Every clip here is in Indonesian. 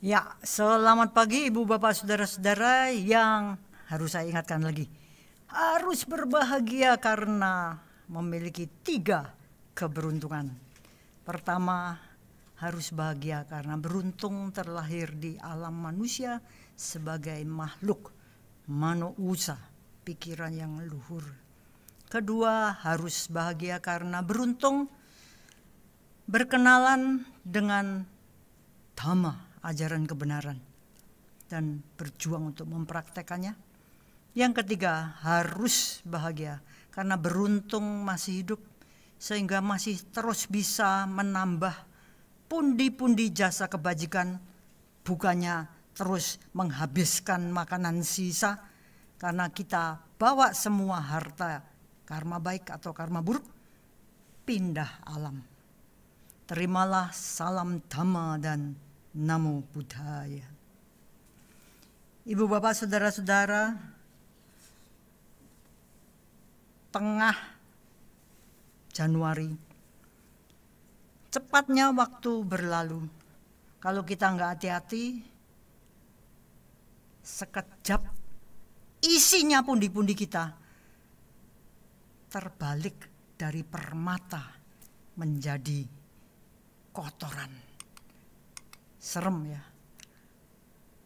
Ya, selamat pagi Ibu Bapak Saudara-saudara yang harus saya ingatkan lagi. Harus berbahagia karena memiliki 3 keberuntungan. Pertama, harus bahagia karena beruntung terlahir di alam manusia sebagai makhluk manusia, pikiran yang luhur. Kedua, harus bahagia karena beruntung berkenalan dengan Dhamma, ajaran kebenaran, dan berjuang untuk mempraktekannya. Yang ketiga, harus bahagia karena beruntung masih hidup sehingga masih terus bisa menambah pundi-pundi jasa kebajikan, bukannya terus menghabiskan makanan sisa karena kita bawa semua harta karma baik atau karma buruk pindah alam. Terimalah salam Dhamma dan Namo Buddhaya. Ibu bapak saudara-saudara, tengah Januari, cepatnya waktu berlalu. Kalau kita nggak hati-hati, sekejap isinya pundi-pundi kita terbalik dari permata menjadi kotoran. Serem ya.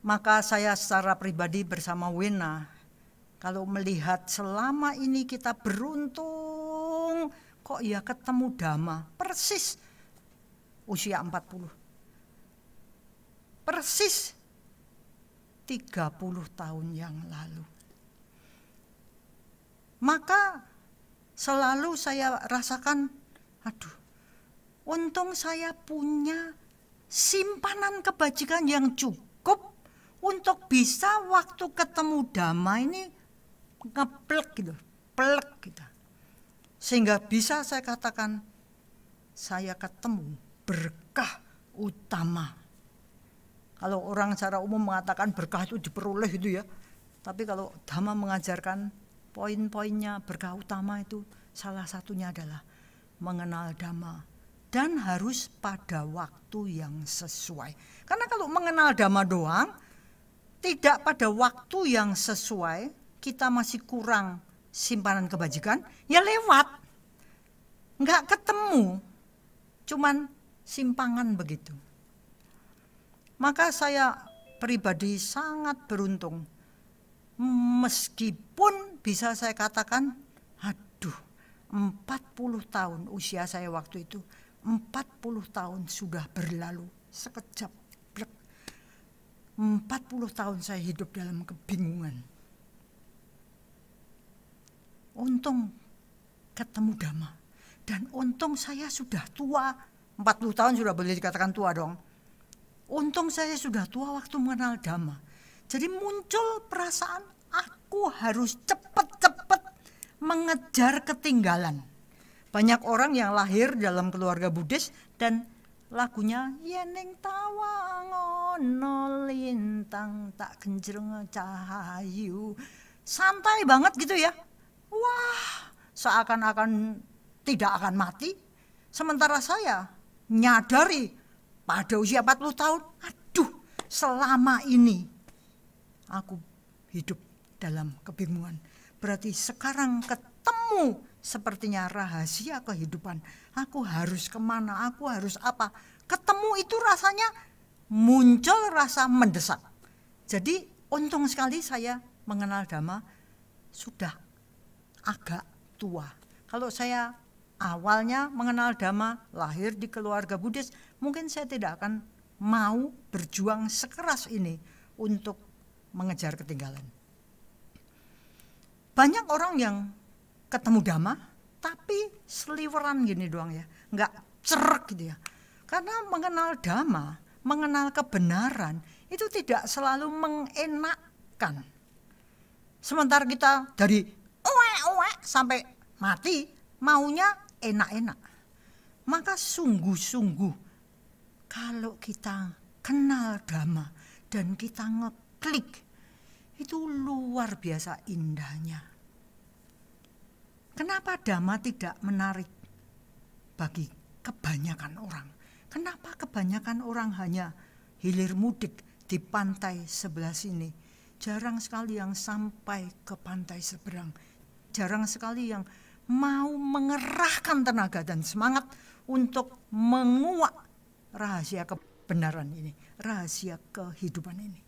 Maka saya secara pribadi bersama Wena, kalau melihat selama ini kita beruntung, kok ya ketemu Dhamma, persis usia 40. Persis 30 tahun yang lalu. Maka selalu saya rasakan, aduh, untung saya punya simpanan kebajikan yang cukup untuk bisa waktu ketemu Dhamma ini ngeplek gitu, plek gitu. Sehingga bisa saya katakan saya ketemu berkah utama. Kalau orang secara umum mengatakan berkah itu diperoleh gitu ya. Tapi kalau Dhamma mengajarkan poin-poinnya berkah utama itu salah satunya adalah mengenal Dhamma. Dan harus pada waktu yang sesuai. Karena kalau mengenal Dhamma doang, tidak pada waktu yang sesuai, kita masih kurang simpanan kebajikan, ya lewat. Nggak ketemu, cuman simpangan begitu. Maka saya pribadi sangat beruntung. Meskipun bisa saya katakan, aduh, 40 tahun usia saya waktu itu, 40 tahun sudah berlalu sekejap. 40 tahun saya hidup dalam kebingungan. Untung ketemu Dhamma. Dan untung saya sudah tua. 40 tahun sudah boleh dikatakan tua dong. Untung saya sudah tua waktu mengenal Dhamma. Jadi muncul perasaan aku harus cepat-cepat mengejar ketinggalan. Banyak orang yang lahir dalam keluarga Buddhis dan lagunya Yeneng tawang ono lintang tak genjreng cahayu. Santai banget gitu ya. Wah, seakan-akan tidak akan mati. Sementara saya nyadari pada usia 40 tahun, aduh, selama ini aku hidup dalam kebingungan. Berarti sekarang ketemu sepertinya rahasia kehidupan. Aku harus kemana, aku harus apa. Ketemu itu rasanya muncul rasa mendesak. Jadi untung sekali saya mengenal Dhamma sudah agak tua. Kalau saya awalnya mengenal Dhamma, lahir di keluarga Buddhis, mungkin saya tidak akan mau berjuang sekeras ini untuk mengejar ketinggalan. Banyak orang yang ketemu Dhamma, tapi seliweran gini doang ya, nggak cerek gitu ya. Karena mengenal Dhamma, mengenal kebenaran, itu tidak selalu mengenakkan. Sementara kita dari sampai mati, maunya enak-enak. Maka sungguh-sungguh, kalau kita kenal Dhamma dan kita ngeklik, itu luar biasa indahnya. Kenapa Dhamma tidak menarik bagi kebanyakan orang? Kenapa kebanyakan orang hanya hilir mudik di pantai sebelah sini. Jarang sekali yang sampai ke pantai seberang. Jarang sekali yang mau mengerahkan tenaga dan semangat untuk menguak rahasia kebenaran ini, rahasia kehidupan ini.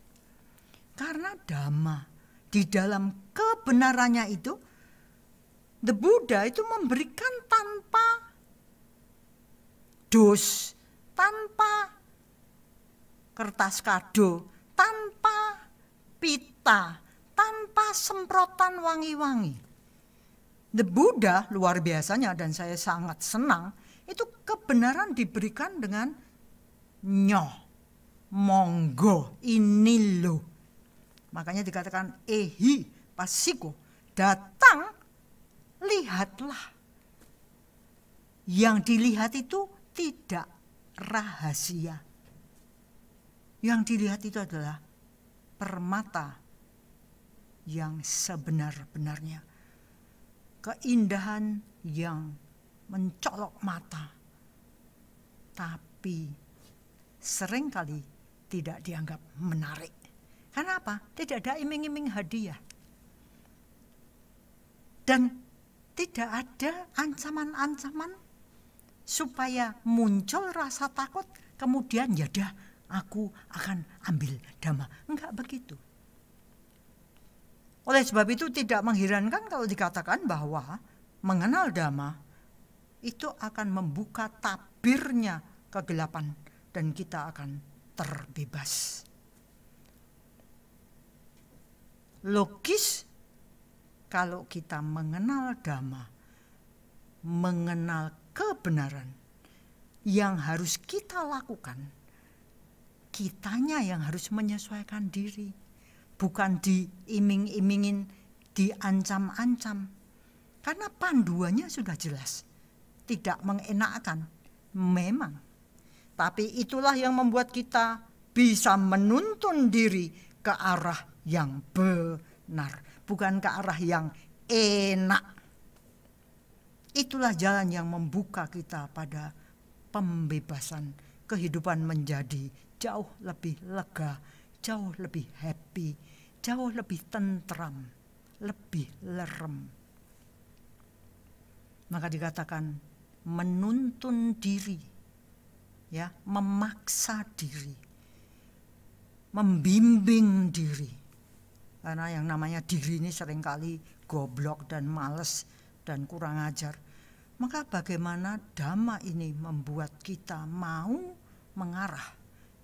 Karena Dhamma, di dalam kebenarannya itu, The Buddha itu memberikan tanpa dos, tanpa kertas kado, tanpa pita, tanpa semprotan wangi-wangi. The Buddha luar biasanya, dan saya sangat senang, itu kebenaran diberikan dengan nyoh, monggo, ini loh. Makanya dikatakan ehi pasiko, datang, lihatlah. Yang dilihat itu tidak rahasia. Yang dilihat itu adalah permata yang sebenar-benarnya. Keindahan yang mencolok mata. Tapi seringkali tidak dianggap menarik. Karena apa? Tidak ada iming-iming hadiah. Dan tidak ada ancaman-ancaman supaya muncul rasa takut, kemudian ya dah aku akan ambil Dhamma. Enggak begitu. Oleh sebab itu tidak mengherankan kalau dikatakan bahwa mengenal Dhamma itu akan membuka tabirnya kegelapan dan kita akan terbebas. Logis kalau kita mengenal Dhamma, mengenal kebenaran yang harus kita lakukan, kitanya yang harus menyesuaikan diri, bukan diiming-imingin, diancam-ancam. Karena panduannya sudah jelas, tidak mengenakkan, memang. Tapi itulah yang membuat kita bisa menuntun diri ke arah yang benar, bukan ke arah yang enak. Itulah jalan yang membuka kita pada pembebasan, kehidupan menjadi jauh lebih lega, jauh lebih happy, jauh lebih tentram, lebih lerem. Maka dikatakan menuntun diri, ya, memaksa diri, membimbing diri. Karena yang namanya diri ini seringkali goblok dan males dan kurang ajar. Maka bagaimana Dhamma ini membuat kita mau mengarah,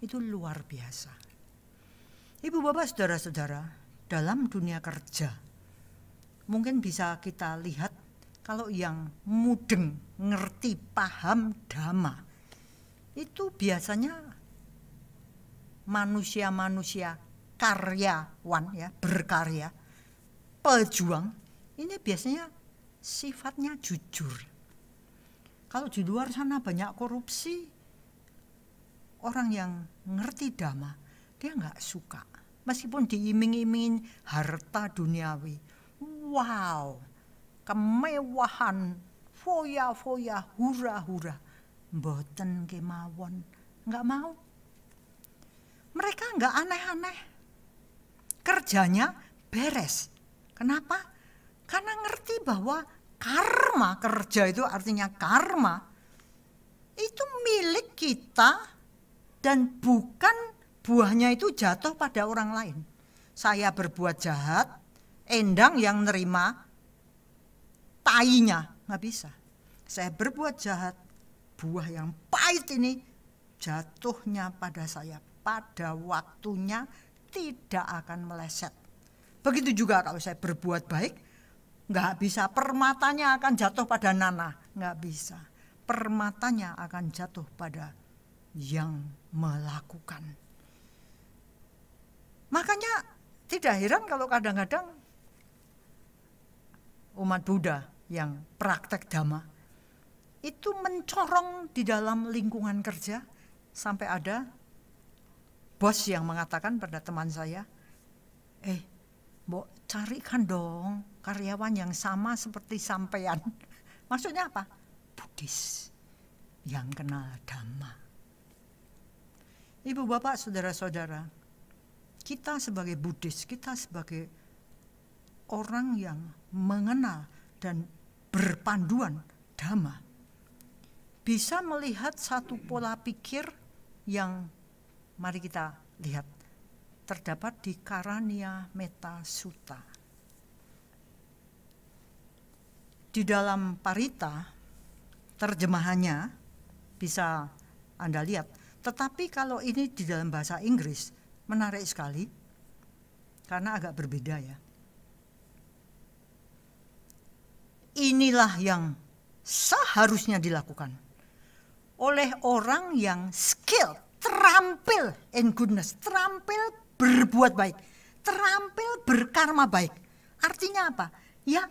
itu luar biasa. Ibu bapak saudara-saudara, dalam dunia kerja mungkin bisa kita lihat kalau yang mudeng, ngerti, paham Dhamma itu biasanya manusia-manusia karyawan, ya, berkarya, pejuang. Ini biasanya sifatnya jujur. Kalau di luar sana banyak korupsi, orang yang ngerti Dhamma dia nggak suka, meskipun diiming-imingin harta duniawi. Wow, kemewahan, foya-foya, hura-hura, mboten kemawon, nggak mau. Mereka nggak aneh-aneh, kerjanya beres. Kenapa? Karena ngerti bahwa karma, kerja itu artinya karma, itu milik kita dan bukan buahnya itu jatuh pada orang lain. Saya berbuat jahat, Endang yang nerima tainya, nggak bisa. Saya berbuat jahat, buah yang pahit ini jatuhnya pada saya. Pada waktunya tidak akan meleset. Begitu juga kalau saya berbuat baik, nggak bisa, permatanya akan jatuh pada Nana, nggak bisa. Permatanya akan jatuh pada yang melakukan. Makanya tidak heran kalau kadang-kadang umat Buddha yang praktek Dhamma itu mencorong di dalam lingkungan kerja, sampai ada bos yang mengatakan pada teman saya, Mbok carikan dong karyawan yang sama seperti sampean. Maksudnya apa? Buddhis yang kenal Dhamma. Ibu bapak saudara-saudara, kita sebagai Buddhis, kita sebagai orang yang mengenal dan berpanduan Dhamma, bisa melihat satu pola pikir yang mari kita lihat terdapat di Karaniya Metta Sutta. Di dalam Parita, terjemahannya bisa Anda lihat. Tetapi kalau ini di dalam bahasa Inggris, menarik sekali, karena agak berbeda ya. Inilah yang seharusnya dilakukan oleh orang yang skill, terampil in goodness, terampil berbuat baik, terampil berkarma baik. Artinya apa? Ya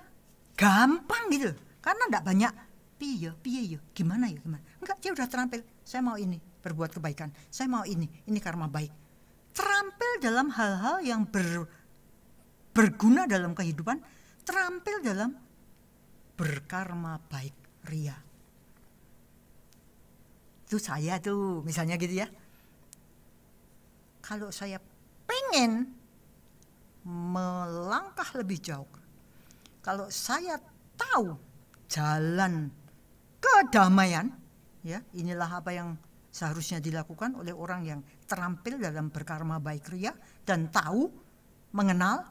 gampang gitu, karena enggak banyak piye ya, gimana. Enggak, dia udah terampil. Saya mau ini, berbuat kebaikan. Saya mau ini karma baik. Terampil dalam hal-hal yang berguna dalam kehidupan, terampil dalam berkarma baik, ria. Itu saya tuh, misalnya gitu ya. Kalau saya pengen melangkah lebih jauh, kalau saya tahu jalan kedamaian, ya inilah apa yang seharusnya dilakukan oleh orang yang terampil dalam berkarma baik ria dan tahu, mengenal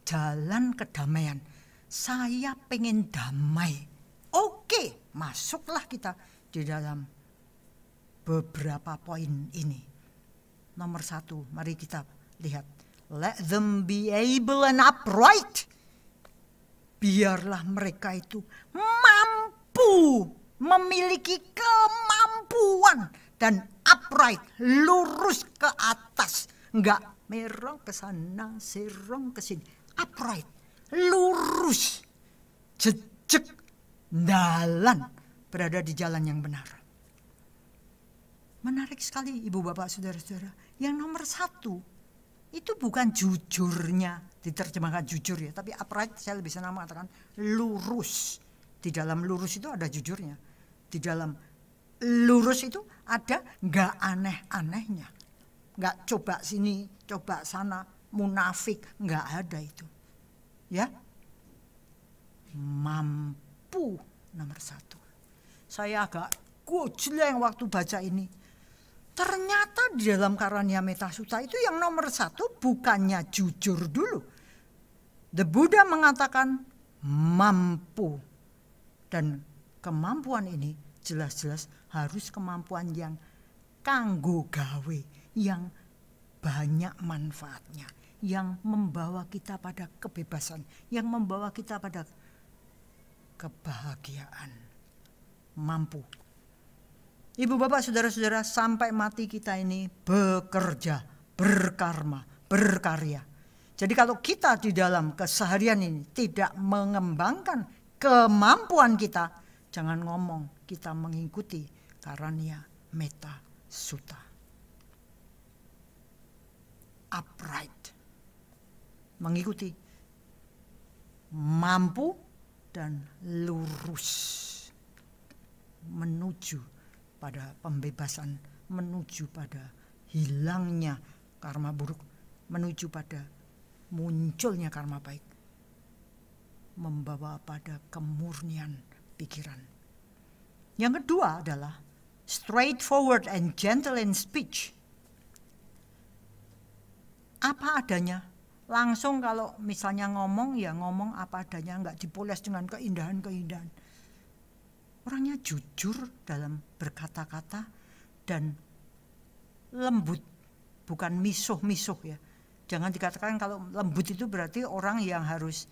jalan kedamaian. Saya pengen damai. Oke, masuklah kita di dalam beberapa poin ini. Nomor 1, mari kita lihat. Let them be able and upright. Biarlah mereka itu mampu, memiliki kemampuan dan upright, lurus ke atas, enggak merong ke sana, serong ke sini. Upright, lurus, jejak, dalan, berada di jalan yang benar. Menarik sekali ibu bapak saudara-saudara. Yang nomor 1 itu bukan jujurnya, diterjemahkan jujur ya, tapi upright saya lebih senang mengatakan lurus. Di dalam lurus itu ada jujurnya. Di dalam lurus itu ada nggak aneh-anehnya. Nggak coba sini, coba sana, munafik, nggak ada itu. Ya, mampu nomor 1. Saya agak gojleng waktu baca ini. Ternyata di dalam Karaniya Metta Sutta itu yang nomor 1 bukannya jujur dulu. The Buddha mengatakan mampu. Dan kemampuan ini jelas-jelas harus kemampuan yang kanggo gawe, yang banyak manfaatnya, yang membawa kita pada kebebasan, yang membawa kita pada kebahagiaan. Mampu. Ibu bapak saudara-saudara, sampai mati kita ini bekerja, berkarma, berkarya. Jadi kalau kita di dalam keseharian ini tidak mengembangkan kemampuan kita, jangan ngomong kita mengikuti Karaniya Metta Sutta. Upright, mengikuti, mampu dan lurus, menuju pada pembebasan, menuju pada hilangnya karma buruk, menuju pada munculnya karma baik, membawa pada kemurnian pikiran. Yang kedua adalah straightforward and gentle in speech. Apa adanya, langsung kalau misalnya ngomong ya ngomong apa adanya, enggak dipoles dengan keindahan-keindahan. Orangnya jujur dalam berkata-kata dan lembut, bukan misuh-misuh ya. Jangan dikatakan kalau lembut itu berarti orang yang harus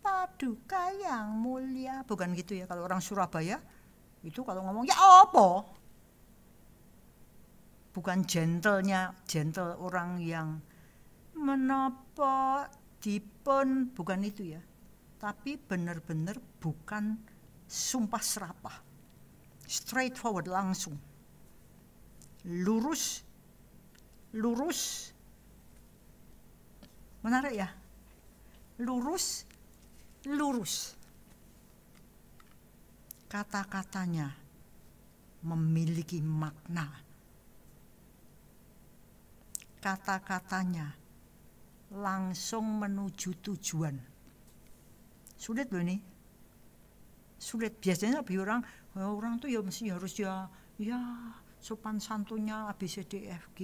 paduka yang mulia, bukan gitu ya. Kalau orang Surabaya itu kalau ngomong ya apa? Bukan gentlenya, gentle orang yang menapa dipun, bukan itu ya. Tapi benar-benar bukan sumpah serapah. Straightforward, langsung. Lurus. Lurus. Menarik ya? Lurus. Lurus. Kata-katanya memiliki makna. kata-katanya langsung menuju tujuan. Sulit loh ini. Sulit. Biasanya lebih orang tuh ya mesti harus ya sopan santunnya ABCDFG.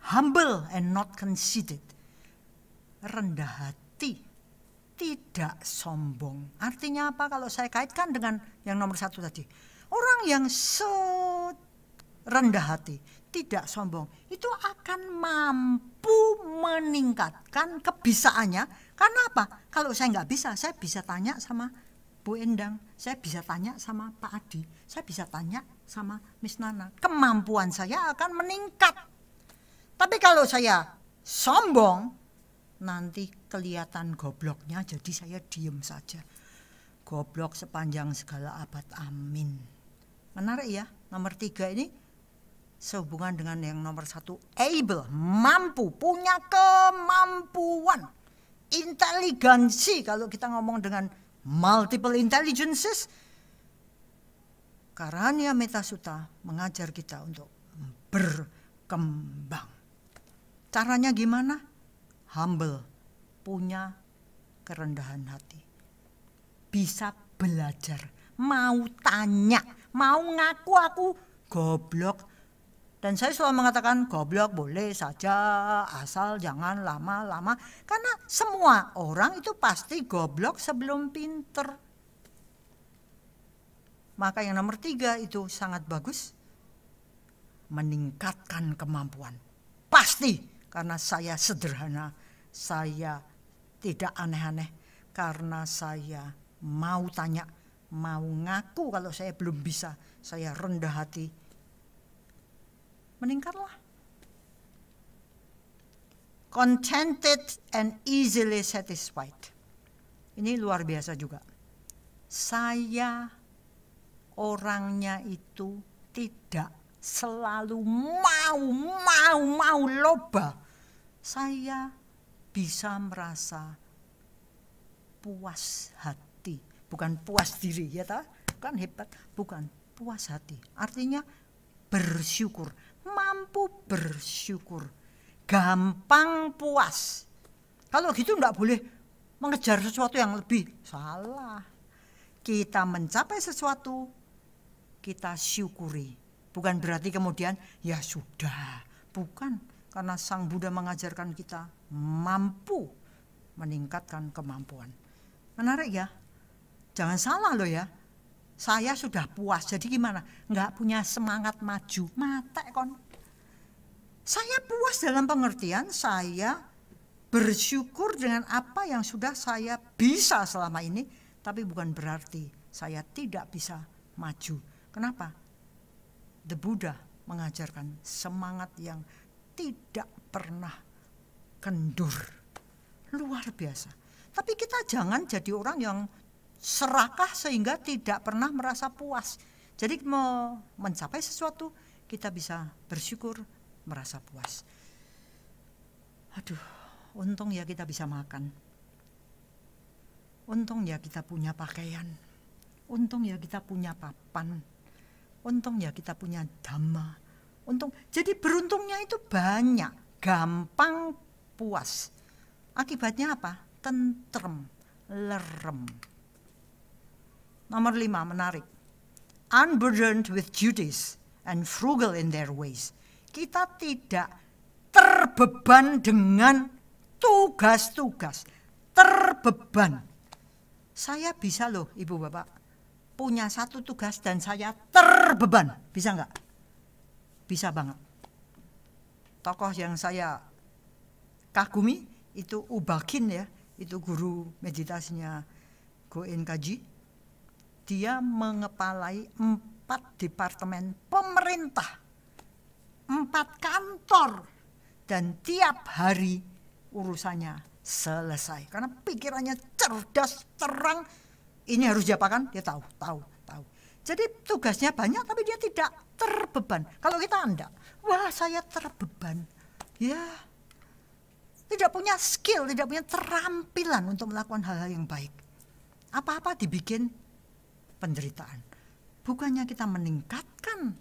Humble and not conceited. Rendah hati, tidak sombong. Artinya apa kalau saya kaitkan dengan yang nomor 1 tadi? Orang yang rendah hati, tidak sombong, itu akan mampu meningkatkan kebisaannya. Karena apa? Kalau saya nggak bisa, saya bisa tanya sama Bu Endang, saya bisa tanya sama Pak Adi, saya bisa tanya sama Miss Nana. Kemampuan saya akan meningkat. Tapi kalau saya sombong, nanti kelihatan gobloknya, jadi saya diem saja. Goblok sepanjang segala abad, amin. Menarik ya, nomor 3 ini sehubungan dengan yang nomor 1, able, mampu, punya kemampuan, inteligensi. Kalau kita ngomong dengan multiple intelligences, Karania Metasutta mengajar kita untuk berkembang. Caranya gimana? Humble, punya kerendahan hati, bisa belajar, mau tanya, mau ngaku aku goblok. Dan saya selalu mengatakan goblok boleh saja, asal jangan lama-lama. Karena semua orang itu pasti goblok sebelum pinter. Maka yang nomor 3 itu sangat bagus, meningkatkan kemampuan. Pasti. Karena saya sederhana, saya tidak aneh-aneh, karena saya mau tanya, mau ngaku kalau saya belum bisa, saya rendah hati, meningkatlah. Contented and easily satisfied. Ini luar biasa juga. Saya orangnya itu tidak selalu mau loba. Saya bisa merasa puas hati, bukan puas diri ya ta? Bukan hebat, bukan puas hati. Artinya bersyukur, mampu bersyukur, gampang puas. Kalau gitu enggak boleh mengejar sesuatu yang lebih, salah. Kita mencapai sesuatu, kita syukuri. Bukan berarti kemudian ya sudah, bukan. Karena Sang Buddha mengajarkan kita mampu meningkatkan kemampuan. Menarik ya? Jangan salah loh ya. Saya sudah puas, jadi gimana? Nggak punya semangat maju, mate kon. Saya puas dalam pengertian saya bersyukur dengan apa yang sudah saya bisa selama ini, tapi bukan berarti saya tidak bisa maju. Kenapa? The Buddha mengajarkan semangat yang tidak pernah kendur. Luar biasa. Tapi kita jangan jadi orang yang serakah sehingga tidak pernah merasa puas. Jadi mau mencapai sesuatu, kita bisa bersyukur, merasa puas. Aduh, untung ya kita bisa makan. Untung ya kita punya pakaian. Untung ya kita punya papan. Untung ya kita punya dhamma. Untung, jadi beruntungnya itu banyak, gampang puas. Akibatnya apa? Tentrem, lerem. Nomor 5, menarik. Unburdened with duties and frugal in their ways. Kita tidak terbeban dengan tugas-tugas, terbeban. Saya bisa loh Ibu Bapak, punya satu tugas dan saya terbeban. Bisa enggak? Bisa banget. Tokoh yang saya kagumi itu Ubakin ya, itu guru meditasinya Goen Kaji. Dia mengepalai 4 departemen pemerintah, 4 kantor, dan tiap hari urusannya selesai. Karena pikirannya cerdas, terang, ini harus diapakan, dia tahu. Jadi tugasnya banyak tapi dia tidak terbeban. Kalau kita enggak, wah saya terbeban. Ya, tidak punya skill, tidak punya keterampilan untuk melakukan hal-hal yang baik. Apa-apa dibikin penderitaan. Bukannya kita meningkatkan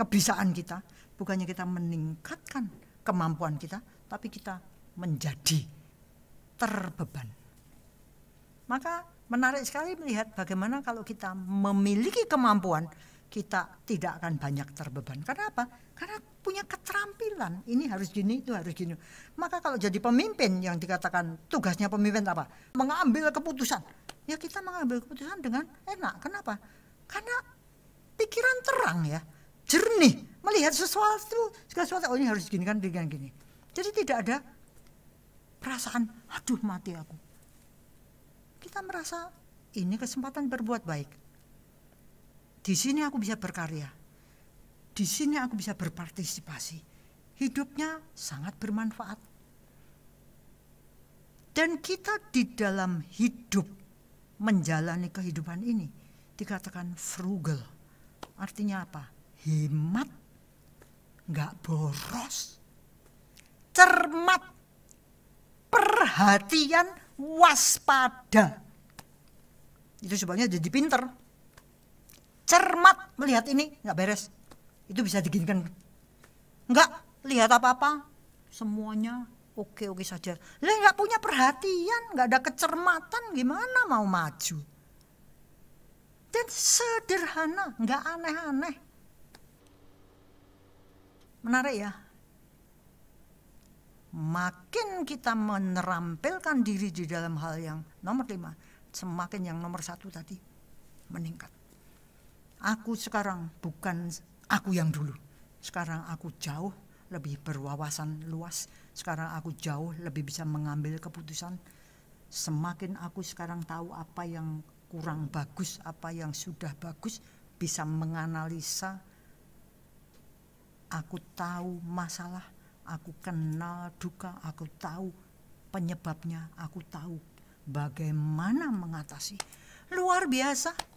kebisaan kita, bukannya kita meningkatkan kemampuan kita, tapi kita menjadi terbeban. Maka menarik sekali melihat bagaimana kalau kita memiliki kemampuan, kita tidak akan banyak terbeban. Karena apa? Karena punya keterampilan. Ini harus gini, itu harus gini. Maka kalau jadi pemimpin, yang dikatakan tugasnya pemimpin apa? Mengambil keputusan. Ya kita mengambil keputusan dengan enak. Kenapa? Karena pikiran terang ya, jernih. Melihat sesuatu, oh ini harus gini kan, dengan gini. Jadi tidak ada perasaan, aduh mati aku. Kita merasa ini kesempatan berbuat baik. Di sini aku bisa berkarya. Di sini aku bisa berpartisipasi. Hidupnya sangat bermanfaat. Dan kita di dalam hidup menjalani kehidupan ini dikatakan frugal. Artinya apa? Hemat, nggak boros, cermat, perhatian, waspada. Itu sebabnya jadi pinter. Cermat melihat ini nggak beres, itu bisa diginikan. Nggak lihat apa-apa, semuanya oke-oke saja. Lah nggak punya perhatian, nggak ada kecermatan, gimana mau maju? Dan sederhana, nggak aneh-aneh. Menarik ya. Makin kita menerampilkan diri di dalam hal yang nomor 5, semakin yang nomor 1 tadi meningkat. Aku sekarang bukan aku yang dulu. Sekarang aku jauh lebih berwawasan luas. Sekarang aku jauh lebih bisa mengambil keputusan. Semakin aku sekarang tahu apa yang kurang bagus, apa yang sudah bagus, bisa menganalisa. Aku tahu masalah, aku kenal duka, aku tahu penyebabnya, aku tahu bagaimana mengatasi. Luar biasa.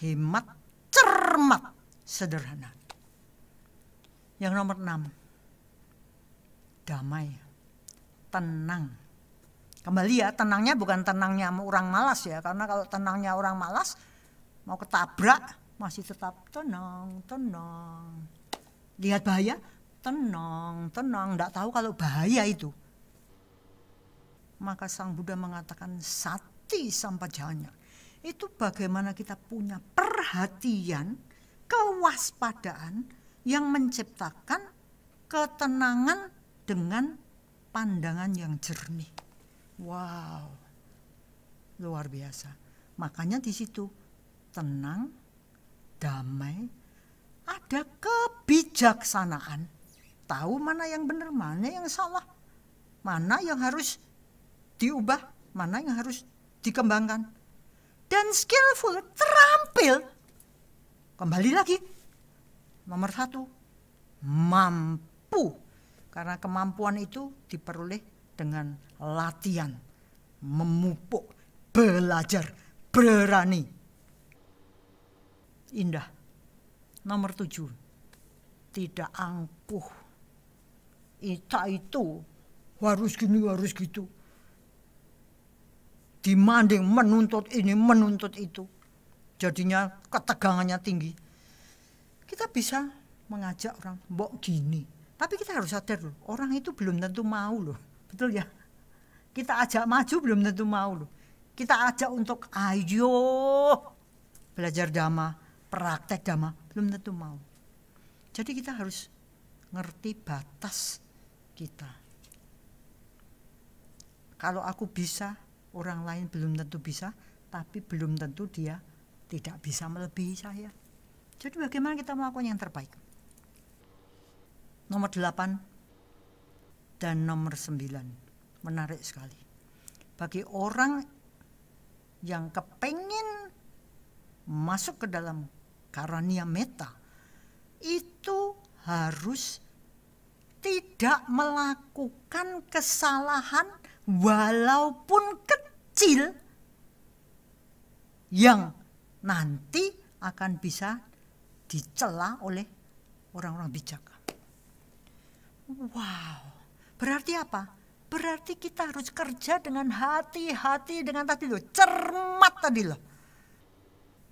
Hemat, cermat, sederhana. Yang nomor 6, damai, tenang. Kembali ya, tenangnya bukan tenangnya orang malas ya. Karena kalau tenangnya orang malas, mau ketabrak, masih tetap tenang, tenang. Lihat bahaya, tenang, tenang. Nggak tahu kalau bahaya itu. Maka Sang Buddha mengatakan sati sampajanya. Itu bagaimana kita punya perhatian, kewaspadaan yang menciptakan ketenangan dengan pandangan yang jernih. Wow, luar biasa. Makanya di situ tenang, damai, ada kebijaksanaan. Tahu mana yang benar, mana yang salah, mana yang harus diubah, mana yang harus dikembangkan. Dan skillful, terampil. Kembali lagi, nomor 1, mampu. Karena kemampuan itu diperoleh dengan latihan, memupuk, belajar, berani. Indah. Nomor 7, tidak angkuh. Itu harus gini, harus gitu. Demanding, menuntut ini, menuntut itu. Jadinya ketegangannya tinggi. Kita bisa mengajak orang, mbok gini. Tapi kita harus sadar loh, orang itu belum tentu mau loh. Betul ya? Kita ajak maju belum tentu mau loh. Kita ajak untuk ayo belajar dhamma, praktek dhamma, belum tentu mau. Jadi kita harus ngerti batas kita. Kalau aku bisa, orang lain belum tentu bisa, tapi belum tentu dia tidak bisa melebihi saya. Jadi bagaimana kita melakukan yang terbaik? Nomor 8 dan nomor 9. Menarik sekali. Bagi orang yang kepengen masuk ke dalam karania metta, itu harus tidak melakukan kesalahan walaupun kecil yang nanti akan bisa dicela oleh orang-orang bijak. Wow, berarti apa? Berarti kita harus kerja dengan hati-hati, dengan tadi loh, cermat tadi loh.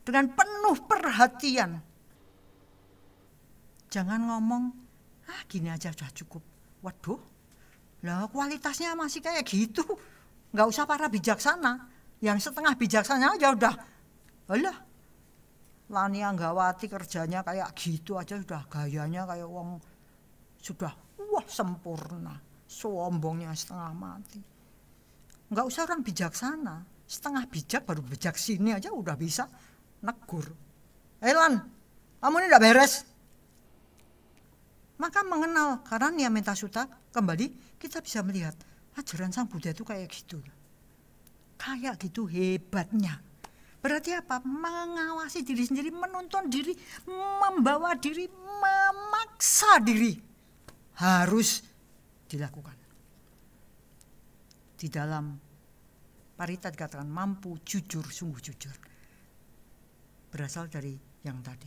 Dengan penuh perhatian. Jangan ngomong, gini aja sudah cukup. Waduh, lah kualitasnya masih kayak gitu. Nggak usah para bijaksana. Yang setengah bijaksana aja udah, alah, Lani Anggawati kerjanya kayak gitu aja sudah, gayanya kayak wong sudah, wah sempurna. Sombongnya setengah mati. Nggak usah orang bijaksana. Setengah bijak baru bijak sini aja udah bisa negur. Lan, kamu ini udah beres. Maka mengenal karena Niyameta Sutta kembali kita bisa melihat ajaran Sang Buddha itu kayak gitu. Kayak gitu hebatnya. Berarti apa? Mengawasi diri sendiri, menuntun diri, membawa diri, memaksa diri. Harus dilakukan. Di dalam Parita dikatakan mampu, jujur, sungguh jujur. Berasal dari yang tadi.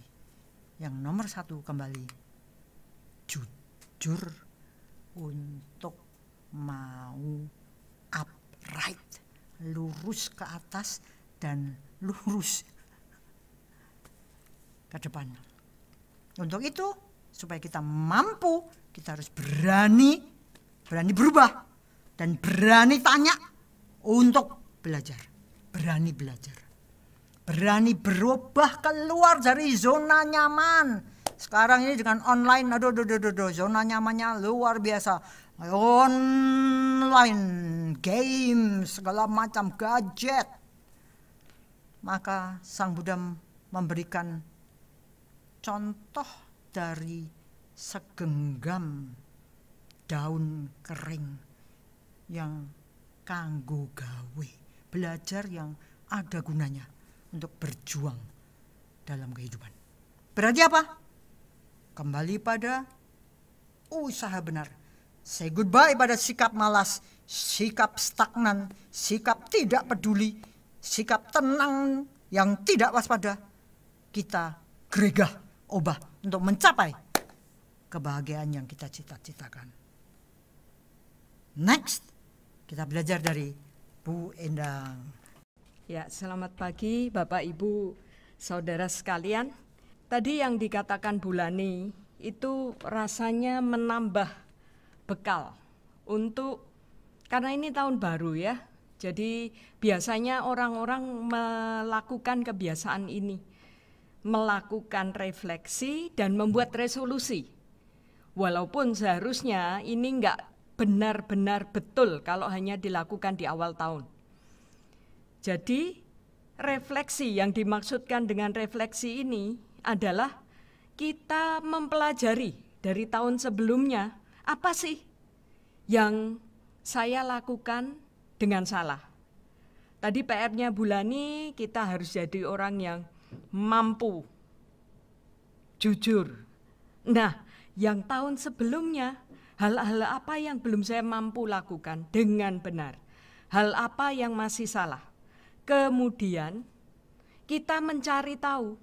Yang nomor 1 kembali. Jujur untuk mau upright. Lurus ke atas dan lurus ke depan. Untuk itu, supaya kita mampu, kita harus berani berubah dan berani tanya untuk belajar. Berani belajar. Berani berubah keluar dari zona nyaman. Sekarang ini dengan online, zona nyamannya luar biasa. Online, game, segala macam gadget. Maka Sang Buddha memberikan contoh dari segenggam daun kering yang kanggo gawe, belajar yang ada gunanya untuk berjuang dalam kehidupan. Berarti apa? Kembali pada usaha benar. Say goodbye pada sikap malas, sikap stagnan, sikap tidak peduli, sikap tenang yang tidak waspada. Kita geregah, ubah untuk mencapai kebahagiaan yang kita cita-citakan. Next, kita belajar dari Bu Endang. Ya, selamat pagi Bapak Ibu, saudara sekalian. Tadi yang dikatakan Bu Lani itu rasanya menambah bekal untuk, karena ini tahun baru ya, jadi biasanya orang-orang melakukan kebiasaan ini, melakukan refleksi dan membuat resolusi. Walaupun seharusnya ini enggak benar-benar betul kalau hanya dilakukan di awal tahun. Jadi refleksi yang dimaksudkan dengan refleksi ini adalah kita mempelajari dari tahun sebelumnya, apa sih yang saya lakukan dengan salah. Tadi PR-nya Bu Lani, kita harus jadi orang yang mampu, jujur. Nah, yang tahun sebelumnya, hal-hal apa yang belum saya mampu lakukan dengan benar? Hal apa yang masih salah? Kemudian kita mencari tahu,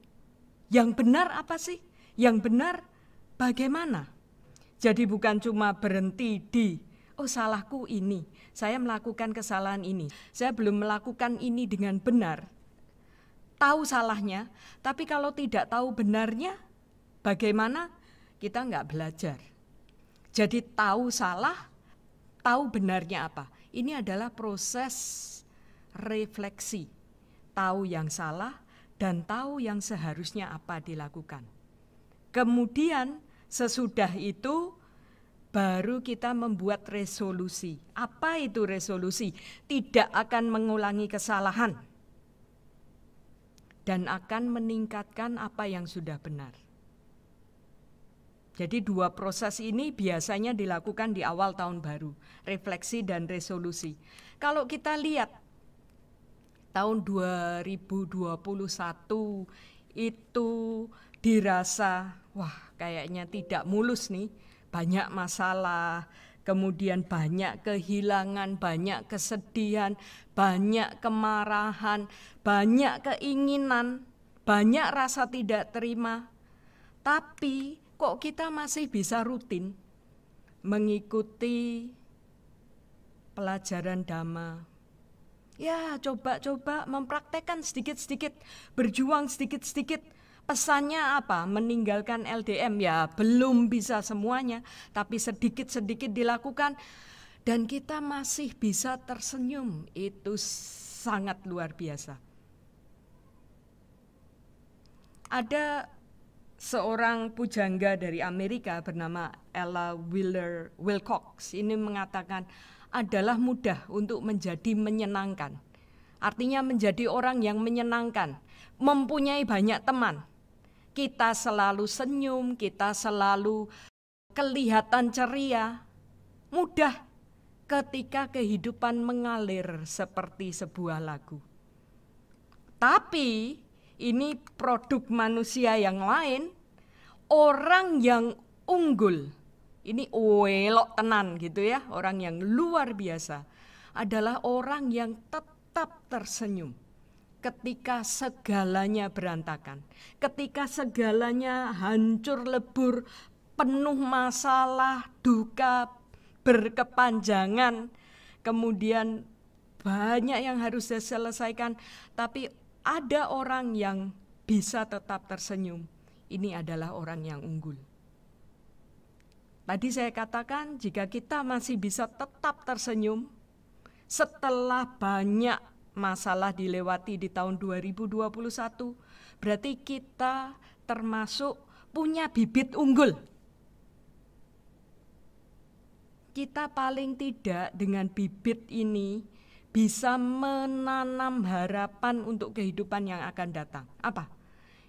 yang benar apa sih? Yang benar bagaimana? Jadi bukan cuma berhenti di, oh salahku ini, saya melakukan kesalahan ini, saya belum melakukan ini dengan benar. Tahu salahnya, tapi kalau tidak tahu benarnya, bagaimana? Kita nggak belajar. Jadi tahu salah, tahu benarnya apa. Ini adalah proses refleksi. Tahu yang salah dan tahu yang seharusnya apa dilakukan. Kemudian sesudah itu baru kita membuat resolusi. Apa itu resolusi? Tidak akan mengulangi kesalahan dan akan meningkatkan apa yang sudah benar. Jadi 2 proses ini biasanya dilakukan di awal tahun baru, refleksi dan resolusi. Kalau kita lihat tahun 2021 itu dirasa, wah kayaknya tidak mulus nih, banyak masalah, kemudian banyak kehilangan, banyak kesedihan, banyak kemarahan, banyak keinginan, banyak rasa tidak terima. Tapi kok kita masih bisa rutin mengikuti pelajaran Dhamma? Ya, coba-coba mempraktekkan sedikit-sedikit, berjuang sedikit-sedikit, Pesannya apa? Meninggalkan LDM, ya belum bisa semuanya, tapi sedikit-sedikit dilakukan dan kita masih bisa tersenyum. Itu sangat luar biasa. Ada seorang pujangga dari Amerika bernama Ella Wheeler Wilcox. Ini mengatakan adalah mudah untuk menjadi menyenangkan. Artinya menjadi orang yang menyenangkan, mempunyai banyak teman. Kita selalu senyum, kita selalu kelihatan ceria. Mudah ketika kehidupan mengalir seperti sebuah lagu. Tapi ini produk manusia yang lain, orang yang unggul. Ini welok tenan gitu ya, orang yang luar biasa adalah orang yang tetap tersenyum ketika segalanya berantakan, ketika segalanya hancur lebur, penuh masalah, duka berkepanjangan, kemudian banyak yang harus diselesaikan, tapi ada orang yang bisa tetap tersenyum. Ini adalah orang yang unggul. Tadi saya katakan jika kita masih bisa tetap tersenyum setelah banyak masalah dilewati di tahun 2021, berarti kita termasuk punya bibit unggul. Kita paling tidak dengan bibit ini bisa menanam harapan untuk kehidupan yang akan datang. Apa?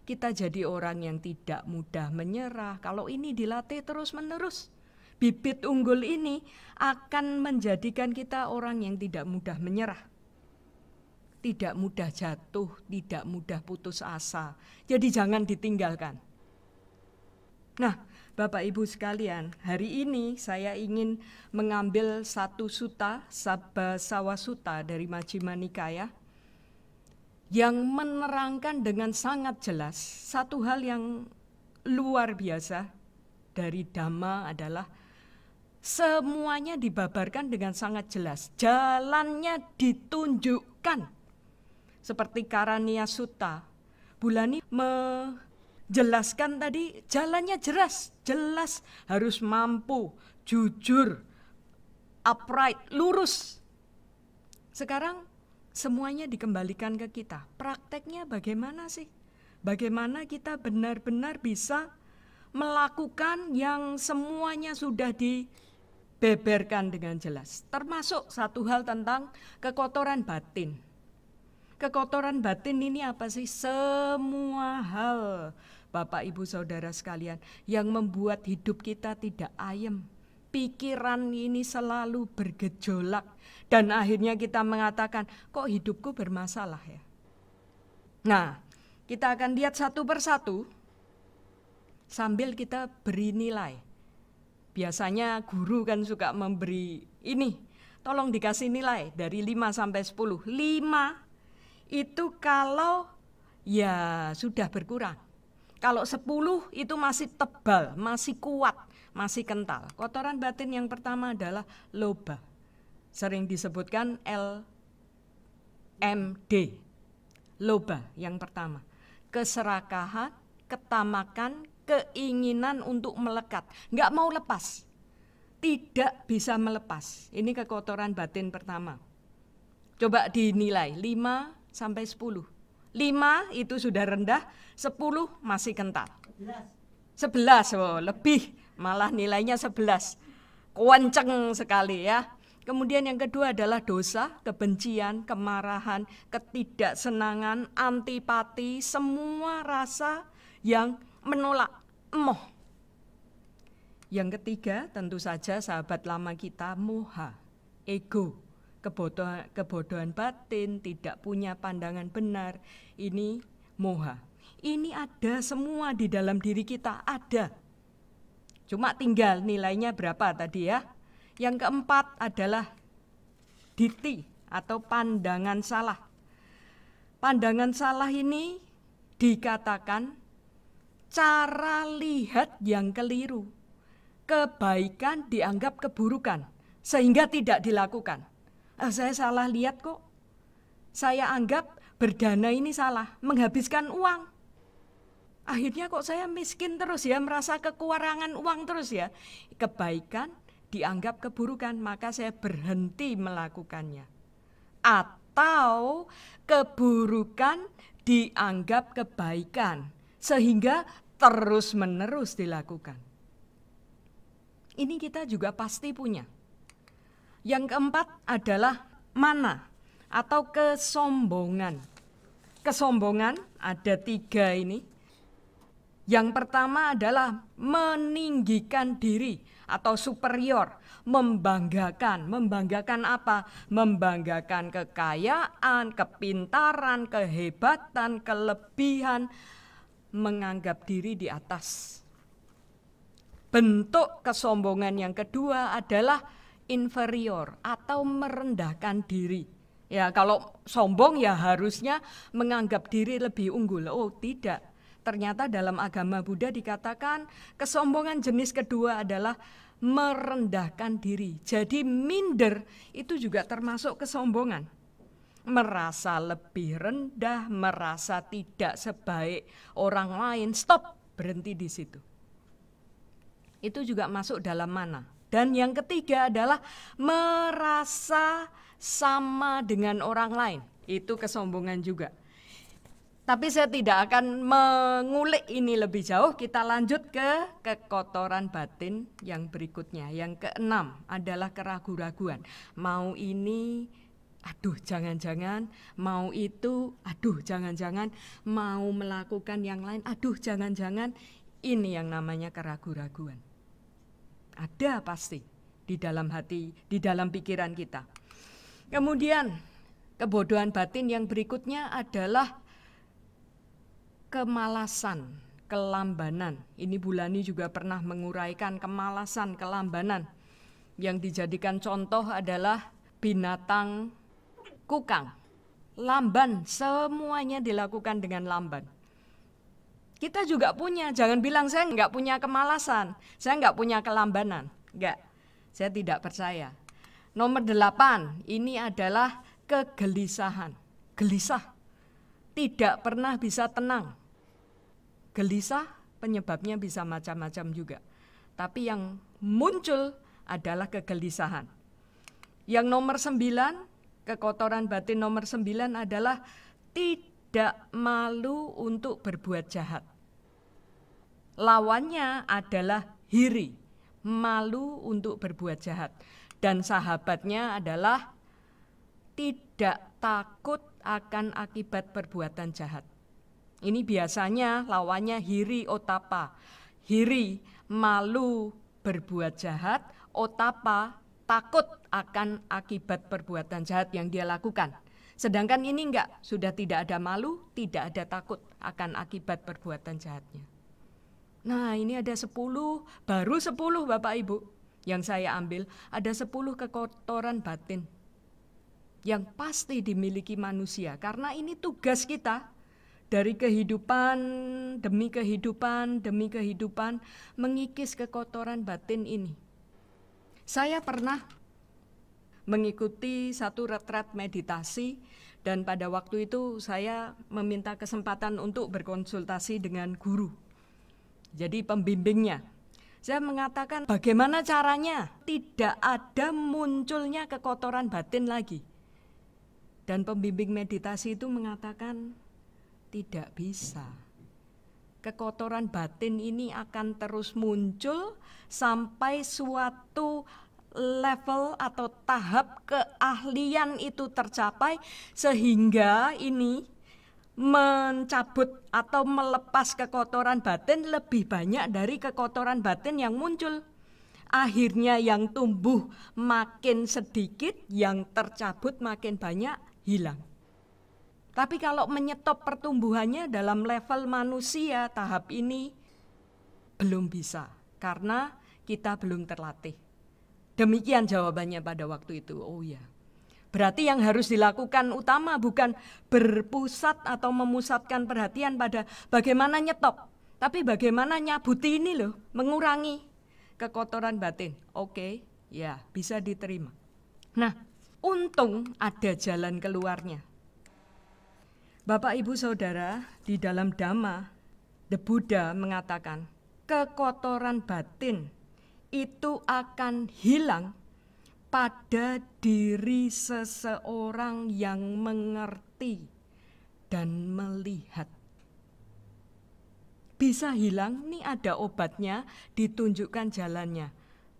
Kita jadi orang yang tidak mudah menyerah. Kalau ini dilatih terus-menerus, bibit unggul ini akan menjadikan kita orang yang tidak mudah menyerah. Tidak mudah jatuh, tidak mudah putus asa. Jadi jangan ditinggalkan. Nah, Bapak Ibu sekalian, hari ini saya ingin mengambil satu sutta, Sabba Sawasutta dari Majjhima Nikaya, yang menerangkan dengan sangat jelas satu hal yang luar biasa dari Dhamma adalah semuanya dibabarkan dengan sangat jelas. Jalannya ditunjukkan. Seperti Karaniya Sutta, Bulani menjelaskan tadi jalannya jelas harus mampu, jujur, upright, lurus. Sekarang semuanya dikembalikan ke kita. Prakteknya bagaimana sih? Bagaimana kita benar-benar bisa melakukan yang semuanya sudah dibeberkan dengan jelas. Termasuk satu hal tentang kekotoran batin. Kekotoran batin ini apa sih? Semua hal, Bapak Ibu Saudara sekalian, yang membuat hidup kita tidak ayem. Pikiran ini selalu bergejolak dan akhirnya kita mengatakan, kok hidupku bermasalah ya? Nah, kita akan lihat satu persatu sambil kita beri nilai. Biasanya guru kan suka memberi ini, tolong dikasih nilai dari 5 sampai 10. 5 itu kalau ya sudah berkurang. Kalau 10 itu masih tebal, masih kuat, masih kental. Kotoran batin yang pertama adalah loba. Sering disebutkan LMD. Loba yang pertama. Keserakahan, ketamakan, keinginan untuk melekat. Nggak mau lepas. Tidak bisa melepas. Ini kekotoran batin pertama. Coba dinilai 5 sampai 10. 5 itu sudah rendah, 10 masih kental. 11, oh, lebih, malah nilainya 11. Kenceng sekali ya. Kemudian yang kedua adalah dosa, kebencian, kemarahan, ketidaksenangan, antipati, semua rasa yang menolak, emoh. Yang ketiga tentu saja sahabat lama kita, moha, ego. Kebodohan batin, tidak punya pandangan benar, ini moha. Ini ada semua di dalam diri kita, ada. Cuma tinggal nilainya berapa tadi ya. Yang keempat adalah diti atau pandangan salah. Pandangan salah ini dikatakan cara lihat yang keliru. Kebaikan dianggap keburukan sehingga tidak dilakukan. Saya salah lihat kok. Saya anggap berdana ini salah, menghabiskan uang. Akhirnya kok saya miskin terus ya, merasa kekurangan uang terus ya. Kebaikan dianggap keburukan, maka saya berhenti melakukannya. Atau keburukan dianggap kebaikan, sehingga terus-menerus dilakukan. Ini kita juga pasti punya. Yang keempat adalah mana atau kesombongan. Kesombongan ada 3 ini. Yang pertama adalah meninggikan diri atau superior, membanggakan. Membanggakan apa? Membanggakan kekayaan, kepintaran, kehebatan, kelebihan, menganggap diri di atas. Bentuk kesombongan yang kedua adalah inferior atau merendahkan diri. Ya, kalau sombong ya harusnya menganggap diri lebih unggul. Oh, tidak. Ternyata dalam agama Buddha dikatakan kesombongan jenis kedua adalah merendahkan diri. Jadi minder itu juga termasuk kesombongan. Merasa lebih rendah, merasa tidak sebaik orang lain. Stop, berhenti di situ. Itu juga masuk dalam mana. Dan yang ketiga adalah merasa sama dengan orang lain. Itu kesombongan juga. Tapi saya tidak akan mengulik ini lebih jauh. Kita lanjut ke kekotoran batin yang berikutnya. Yang keenam adalah keraguan-raguan. Mau ini, aduh jangan-jangan. Mau itu, aduh jangan-jangan. Mau melakukan yang lain, aduh jangan-jangan. Ini yang namanya keraguan-raguan. Ada pasti di dalam hati, di dalam pikiran kita. Kemudian kebodohan batin yang berikutnya adalah kemalasan, kelambanan. Ini Bulani juga pernah menguraikan kemalasan, kelambanan. Yang dijadikan contoh adalah binatang kukang. Lamban, semuanya dilakukan dengan lamban. Kita juga punya, jangan bilang saya nggak punya kemalasan, saya nggak punya kelambanan. Nggak, saya tidak percaya. Nomor 8, ini adalah kegelisahan. Gelisah, tidak pernah bisa tenang. Gelisah penyebabnya bisa macam-macam juga. Tapi yang muncul adalah kegelisahan. Yang nomor 9, kekotoran batin nomor 9 adalah tidak malu untuk berbuat jahat. Lawannya adalah hiri, malu untuk berbuat jahat. Dan sahabatnya adalah tidak takut akan akibat perbuatan jahat. Ini biasanya lawannya hiri otapa. Hiri, malu berbuat jahat. Otapa, takut akan akibat perbuatan jahat yang dia lakukan. Sedangkan ini enggak, sudah tidak ada malu, tidak ada takut akan akibat perbuatan jahatnya. Nah, ini ada 10, baru 10 Bapak Ibu yang saya ambil. Ada 10 kekotoran batin yang pasti dimiliki manusia. Karena ini tugas kita. Dari kehidupan demi kehidupan demi kehidupan mengikis kekotoran batin ini. Saya pernah mengikuti satu retret meditasi dan pada waktu itu saya meminta kesempatan untuk berkonsultasi dengan guru. Jadi pembimbingnya. Saya mengatakan bagaimana caranya tidak ada munculnya kekotoran batin lagi. Dan pembimbing meditasi itu mengatakan tidak bisa. Kekotoran batin ini akan terus muncul sampai suatu level atau tahap keahlian itu tercapai sehingga ini mencabut atau melepas kekotoran batin lebih banyak dari kekotoran batin yang muncul. Akhirnya yang tumbuh makin sedikit, yang tercabut makin banyak, hilang. Tapi kalau menyetop pertumbuhannya dalam level manusia tahap ini belum bisa karena kita belum terlatih. Demikian jawabannya pada waktu itu. Oh ya. Berarti yang harus dilakukan utama bukan berpusat atau memusatkan perhatian pada bagaimana nyetop, tapi bagaimana nyabuti ini loh, mengurangi kekotoran batin. Oke, ya bisa diterima. Nah, untung ada jalan keluarnya. Bapak Ibu Saudara, di dalam Dhamma The Buddha mengatakan, kekotoran batin itu akan hilang pada diri seseorang yang mengerti dan melihat. Bisa hilang, nih ada obatnya, ditunjukkan jalannya.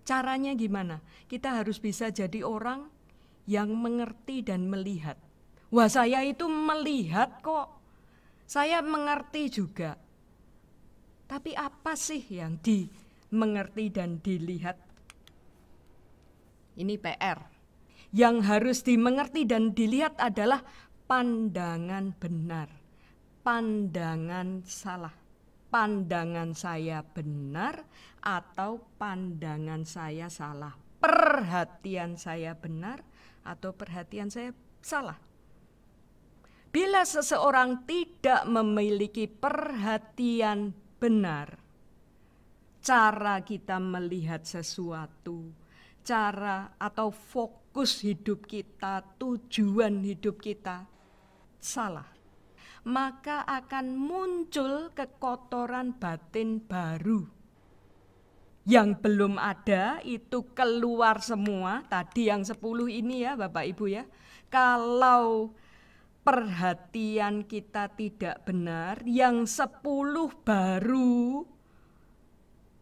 Caranya gimana? Kita harus bisa jadi orang yang mengerti dan melihat. Wah, saya itu melihat kok. Saya mengerti juga. Tapi apa sih yang dimengerti dan dilihat? Ini PR. Yang harus dimengerti dan dilihat adalah pandangan benar, pandangan salah. Pandangan saya benar atau pandangan saya salah. Perhatian saya benar atau perhatian saya salah. Bila seseorang tidak memiliki perhatian benar, cara kita melihat sesuatu, cara atau fokus hidup kita, tujuan hidup kita salah, maka akan muncul kekotoran batin baru. Yang belum ada itu keluar semua. Tadi yang 10 ini ya Bapak Ibu ya. Kalau perhatian kita tidak benar, yang 10 baru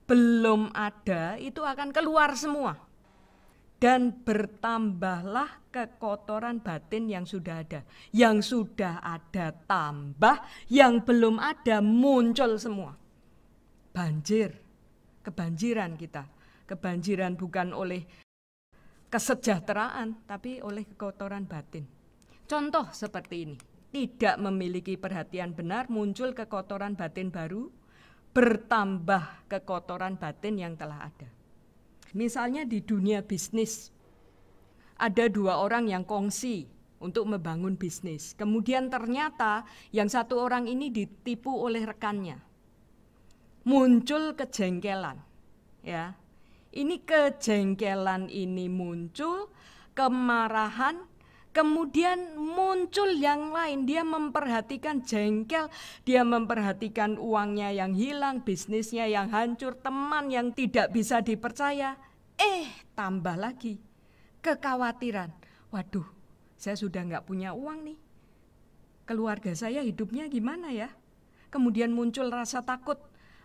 belum ada itu akan keluar semua. Dan bertambahlah kekotoran batin yang sudah ada. Yang sudah ada tambah, yang belum ada muncul semua. Banjir, kebanjiran kita. Kebanjiran bukan oleh kesejahteraan, tapi oleh kekotoran batin. Contoh seperti ini. Tidak memiliki perhatian benar, muncul kekotoran batin baru, bertambah kekotoran batin yang telah ada. Misalnya di dunia bisnis, ada 2 orang yang kongsi untuk membangun bisnis. Kemudian ternyata yang 1 orang ini ditipu oleh rekannya. Muncul kejengkelan. Ya. Ini kejengkelan ini muncul, kemarahan, kemudian muncul yang lain. Dia memperhatikan jengkel, dia memperhatikan uangnya yang hilang, bisnisnya yang hancur, teman yang tidak bisa dipercaya. Tambah lagi kekhawatiran. Waduh, saya sudah nggak punya uang nih. Keluarga saya hidupnya gimana ya? Kemudian muncul rasa takut.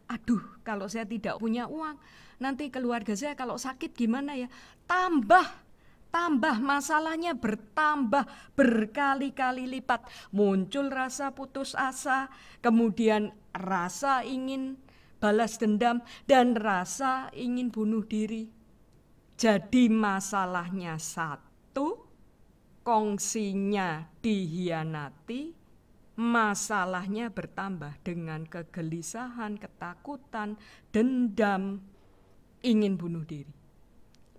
Aduh, kalau saya tidak punya uang, nanti keluarga saya kalau sakit gimana ya? Tambah masalahnya bertambah berkali-kali lipat. Muncul rasa putus asa, kemudian rasa ingin balas dendam, dan rasa ingin bunuh diri. Jadi masalahnya 1, kongsinya dihianati, masalahnya bertambah dengan kegelisahan, ketakutan, dendam, ingin bunuh diri.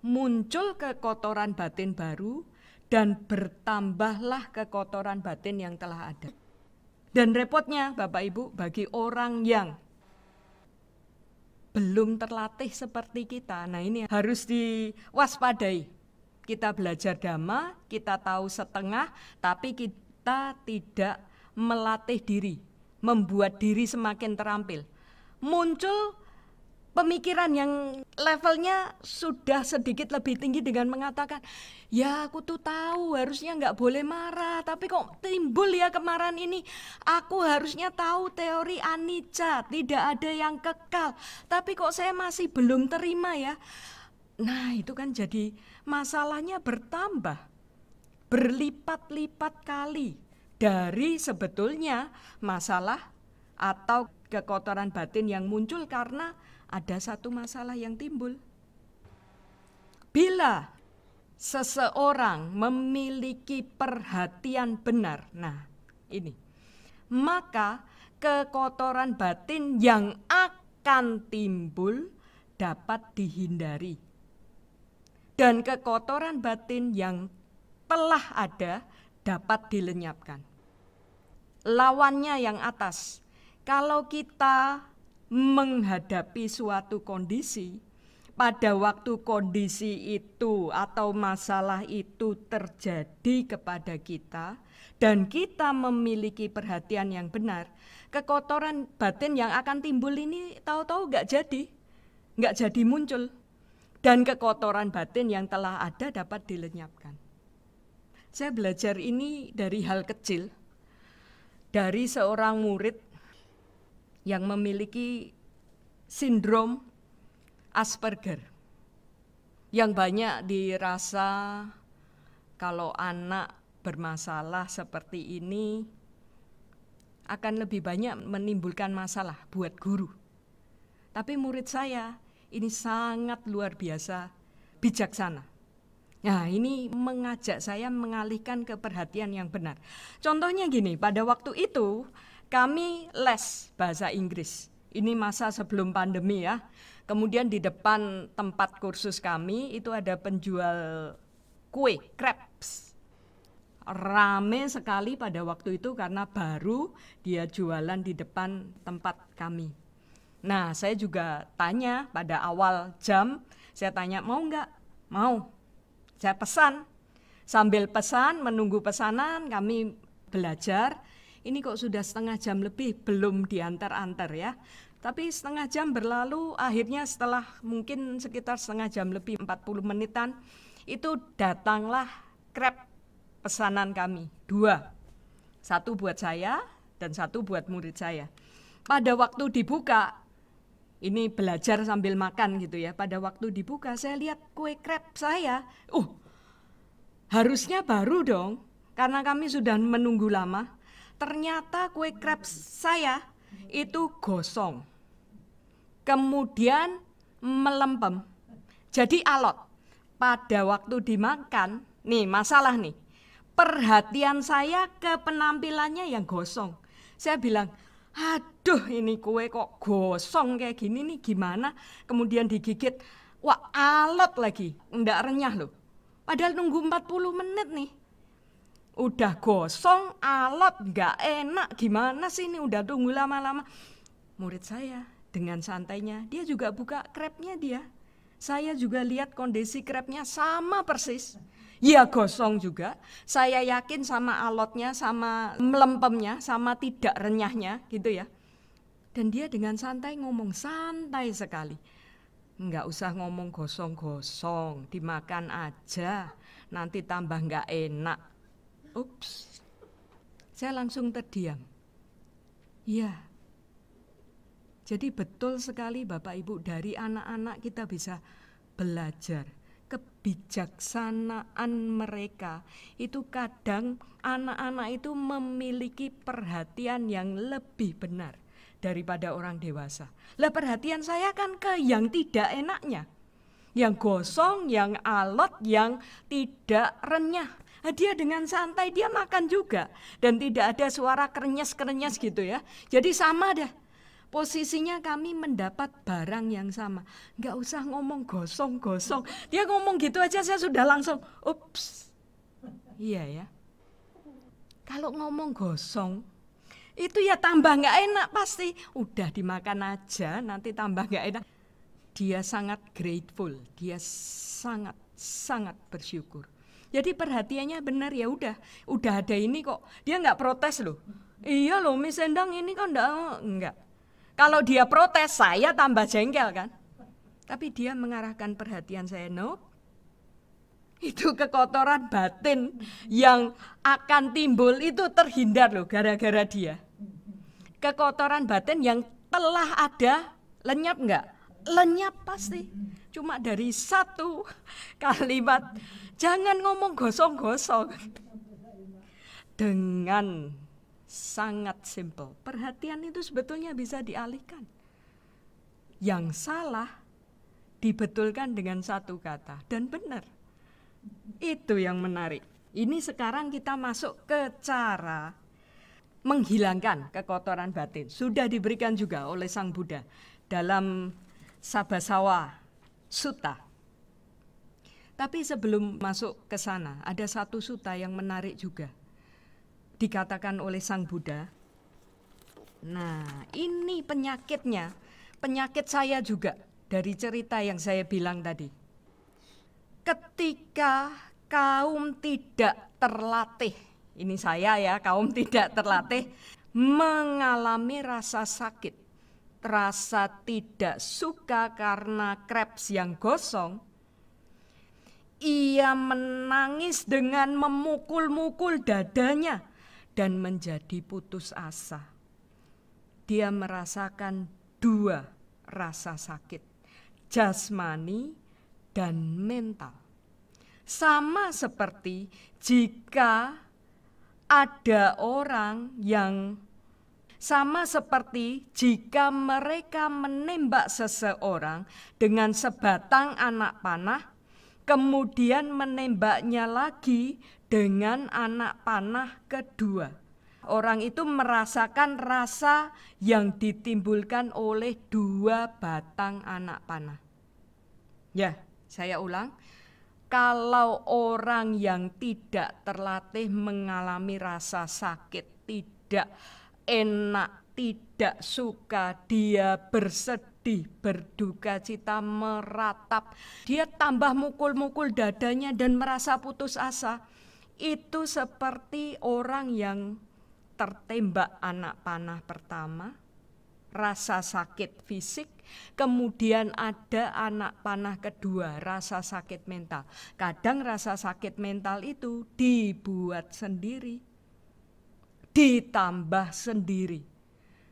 Muncul kekotoran batin baru dan bertambahlah kekotoran batin yang telah ada. Dan repotnya Bapak Ibu, bagi orang yang belum terlatih seperti kita, nah ini harus diwaspadai. Kita belajar Dhamma, kita tahu setengah, tapi kita tidak melatih diri, membuat diri semakin terampil. Muncul pemikiran yang levelnya sudah sedikit lebih tinggi dengan mengatakan, ya aku tuh tahu harusnya nggak boleh marah, tapi kok timbul ya kemarahan ini. Aku harusnya tahu teori anicca, tidak ada yang kekal, tapi kok saya masih belum terima ya. Nah itu kan jadi masalahnya bertambah, berlipat-lipat kali dari sebetulnya masalah atau kekotoran batin yang muncul karena ada satu masalah yang timbul. Bila seseorang memiliki perhatian benar, nah ini, maka kekotoran batin yang akan timbul dapat dihindari. Dan kekotoran batin yang telah ada dapat dilenyapkan. Lawannya yang atas, kalau kita menghadapi suatu kondisi, pada waktu kondisi itu atau masalah itu terjadi kepada kita dan kita memiliki perhatian yang benar, kekotoran batin yang akan timbul ini tahu-tahu nggak jadi muncul, dan kekotoran batin yang telah ada dapat dilenyapkan. Saya belajar ini dari hal kecil, dari seorang murid yang memiliki sindrom Asperger, yang banyak dirasa kalau anak bermasalah seperti ini akan lebih banyak menimbulkan masalah buat guru. Tapi murid saya ini sangat luar biasa bijaksana. Nah, ini mengajak saya mengalihkan ke perhatian yang benar. Contohnya gini, pada waktu itu kami les bahasa Inggris. Ini masa sebelum pandemi ya. Kemudian di depan tempat kursus kami itu ada penjual kue, crepes. Rame sekali pada waktu itu karena baru dia jualan di depan tempat kami. Nah, saya juga tanya pada awal jam, saya tanya mau nggak? Mau. Saya pesan. Sambil pesan, menunggu pesanan, kami belajar. Ini kok sudah setengah jam lebih, belum diantar-antar ya. Tapi setengah jam berlalu, akhirnya setelah mungkin sekitar setengah jam lebih, 40 menitan, itu datanglah krep pesanan kami, 2. 1 buat saya dan 1 buat murid saya. Pada waktu dibuka, ini belajar sambil makan gitu ya, pada waktu dibuka saya lihat kue krep saya, harusnya baru dong, karena kami sudah menunggu lama. Ternyata kue krep saya itu gosong. Kemudian melempem, jadi alot. Pada waktu dimakan, nih masalah nih, perhatian saya ke penampilannya yang gosong. Saya bilang, aduh ini kue kok gosong kayak gini nih, gimana? Kemudian digigit, wah alot lagi, enggak renyah loh. Padahal nunggu 40 menit nih. Udah gosong, alot, enggak enak, gimana sih ini udah tunggu lama-lama. Murid saya dengan santainya, dia juga buka krepnya dia. Saya juga lihat kondisi krepnya sama persis. Ya gosong juga, saya yakin sama alotnya, sama melempemnya, sama tidak renyahnya gitu ya. Dan dia dengan santai ngomong, santai sekali. Enggak usah ngomong gosong-gosong, dimakan aja, nanti tambah enggak enak. Ups, saya langsung terdiam. Ya, jadi betul sekali Bapak Ibu, dari anak-anak kita bisa belajar kebijaksanaan mereka. Itu kadang anak-anak itu memiliki perhatian yang lebih benar daripada orang dewasa. Lah perhatian saya kan ke yang tidak enaknya, yang gosong, yang alot, yang tidak renyah. Nah, dia dengan santai dia makan juga dan tidak ada suara krenyes-krenyes gitu ya. Jadi sama dah. Posisinya kami mendapat barang yang sama. Nggak usah ngomong gosong-gosong. Dia ngomong gitu aja saya sudah langsung, ups. Iya ya. Kalau ngomong gosong, itu ya tambah nggak enak pasti. Udah dimakan aja, nanti tambah nggak enak. Dia sangat grateful, dia sangat bersyukur. Jadi perhatiannya benar, ya udah ada ini kok. Dia nggak protes loh. Iya loh, Miss Endang ini kan enggak. Kalau dia protes, saya tambah jengkel kan. Tapi dia mengarahkan perhatian saya, no. Itu kekotoran batin yang akan timbul itu terhindar loh gara-gara dia. Kekotoran batin yang telah ada, lenyap enggak? Lenyap pasti. Cuma dari 1 kalimat, jangan ngomong gosong-gosong. Dengan sangat simple. Perhatian itu sebetulnya bisa dialihkan. Yang salah dibetulkan dengan 1 kata dan benar. Itu yang menarik. Ini sekarang kita masuk ke cara menghilangkan kekotoran batin. Sudah diberikan juga oleh Sang Buddha dalam Sabbasawa Sutta. Tapi sebelum masuk ke sana, ada 1 sutta yang menarik juga. Dikatakan oleh Sang Buddha, nah ini penyakitnya, penyakit saya juga. dari cerita yang saya bilang tadi. Ketika kaum tidak terlatih, ini saya ya, kaum tidak terlatih, mengalami rasa sakit, rasa tidak suka karena crepes yang gosong, ia menangis dengan memukul-mukul dadanya dan menjadi putus asa. Dia merasakan dua rasa sakit, jasmani dan mental. Sama seperti jika ada orang yang mereka menembak seseorang dengan sebatang anak panah, kemudian menembaknya lagi dengan anak panah kedua. Orang itu merasakan rasa yang ditimbulkan oleh dua batang anak panah. Ya, saya ulang. Kalau orang yang tidak terlatih mengalami rasa sakit, tidak enak, tidak suka, dia bersedih, berduka cita, meratap, dia tambah mukul-mukul dadanya dan merasa putus asa. Itu seperti orang yang tertembak anak panah pertama, rasa sakit fisik, kemudian ada anak panah kedua, rasa sakit mental. Kadang rasa sakit mental itu dibuat sendiri, ditambah sendiri.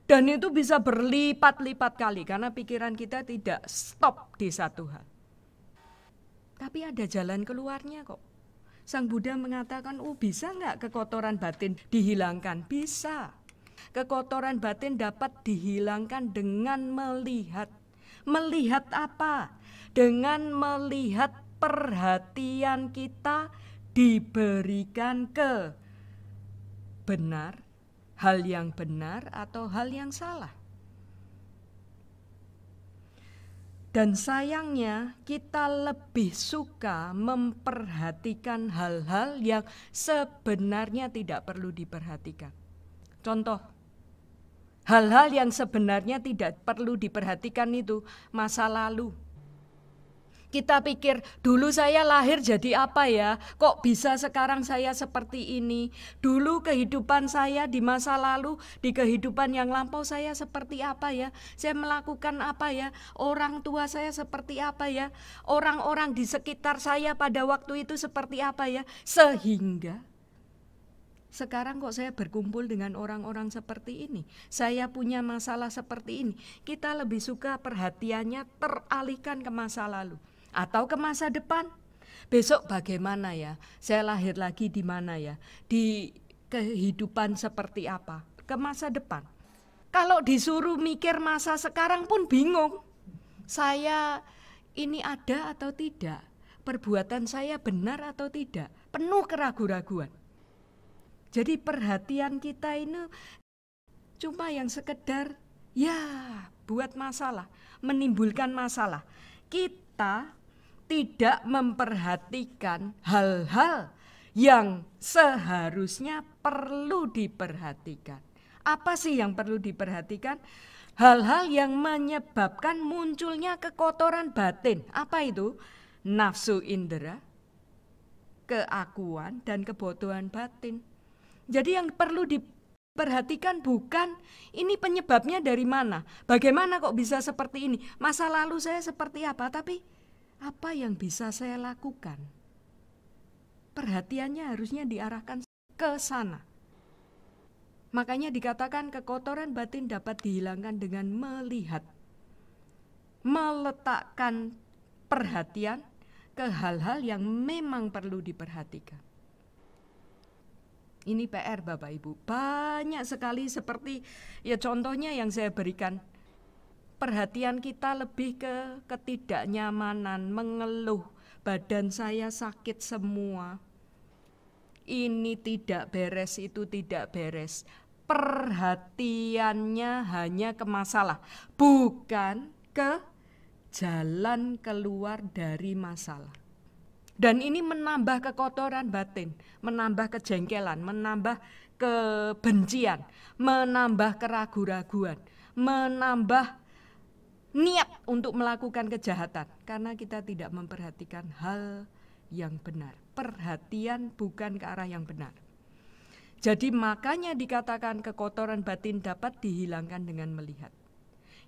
Dan itu bisa berlipat-lipat kali karena pikiran kita tidak stop di satu hal. Tapi ada jalan keluarnya kok. Sang Buddha mengatakan, bisa nggak kekotoran batin dihilangkan? Bisa. Kekotoran batin dapat dihilangkan dengan melihat. Melihat apa? Dengan melihat perhatian kita diberikan ke benar, hal yang benar atau hal yang salah. Dan sayangnya kita lebih suka memperhatikan hal-hal yang sebenarnya tidak perlu diperhatikan. Contoh, hal-hal yang sebenarnya tidak perlu diperhatikan itu masa lalu. Kita pikir, dulu saya lahir jadi apa ya? Kok bisa sekarang saya seperti ini? Dulu kehidupan saya di masa lalu, di kehidupan yang lampau saya seperti apa ya? Saya melakukan apa ya? Orang tua saya seperti apa ya? Orang-orang di sekitar saya pada waktu itu seperti apa ya? Sehingga sekarang kok saya berkumpul dengan orang-orang seperti ini? Saya punya masalah seperti ini. Kita lebih suka perhatiannya teralihkan ke masa lalu. Atau ke masa depan. Besok bagaimana ya? Saya lahir lagi di mana ya? Di kehidupan seperti apa? Ke masa depan. Kalau disuruh mikir masa sekarang pun bingung. Saya ini ada atau tidak? Perbuatan saya benar atau tidak? Penuh keraguan-raguan. Jadi perhatian kita ini cuma yang sekedar ya buat masalah, menimbulkan masalah. Kita tidak memperhatikan hal-hal yang seharusnya perlu diperhatikan. Apa sih yang perlu diperhatikan? Hal-hal yang menyebabkan munculnya kekotoran batin. Apa itu? Nafsu indera, keakuan, dan kebodohan batin. Jadi yang perlu diperhatikan bukan ini penyebabnya dari mana, bagaimana kok bisa seperti ini, masa lalu saya seperti apa, tapi apa yang bisa saya lakukan. Perhatiannya harusnya diarahkan ke sana. Makanya dikatakan kekotoran batin dapat dihilangkan dengan melihat, meletakkan perhatian ke hal-hal yang memang perlu diperhatikan. Ini PR Bapak Ibu, banyak sekali seperti ya contohnya yang saya berikan. Perhatian kita lebih ke ketidaknyamanan, mengeluh, badan saya sakit semua. Ini tidak beres, itu tidak beres. Perhatiannya hanya ke masalah, bukan ke jalan keluar dari masalah. Dan ini menambah kekotoran batin, menambah kejengkelan, menambah kebencian, menambah keraguan-raguan, menambah niat untuk melakukan kejahatan karena kita tidak memperhatikan hal yang benar. Perhatian bukan ke arah yang benar. Jadi makanya dikatakan kekotoran batin dapat dihilangkan dengan melihat.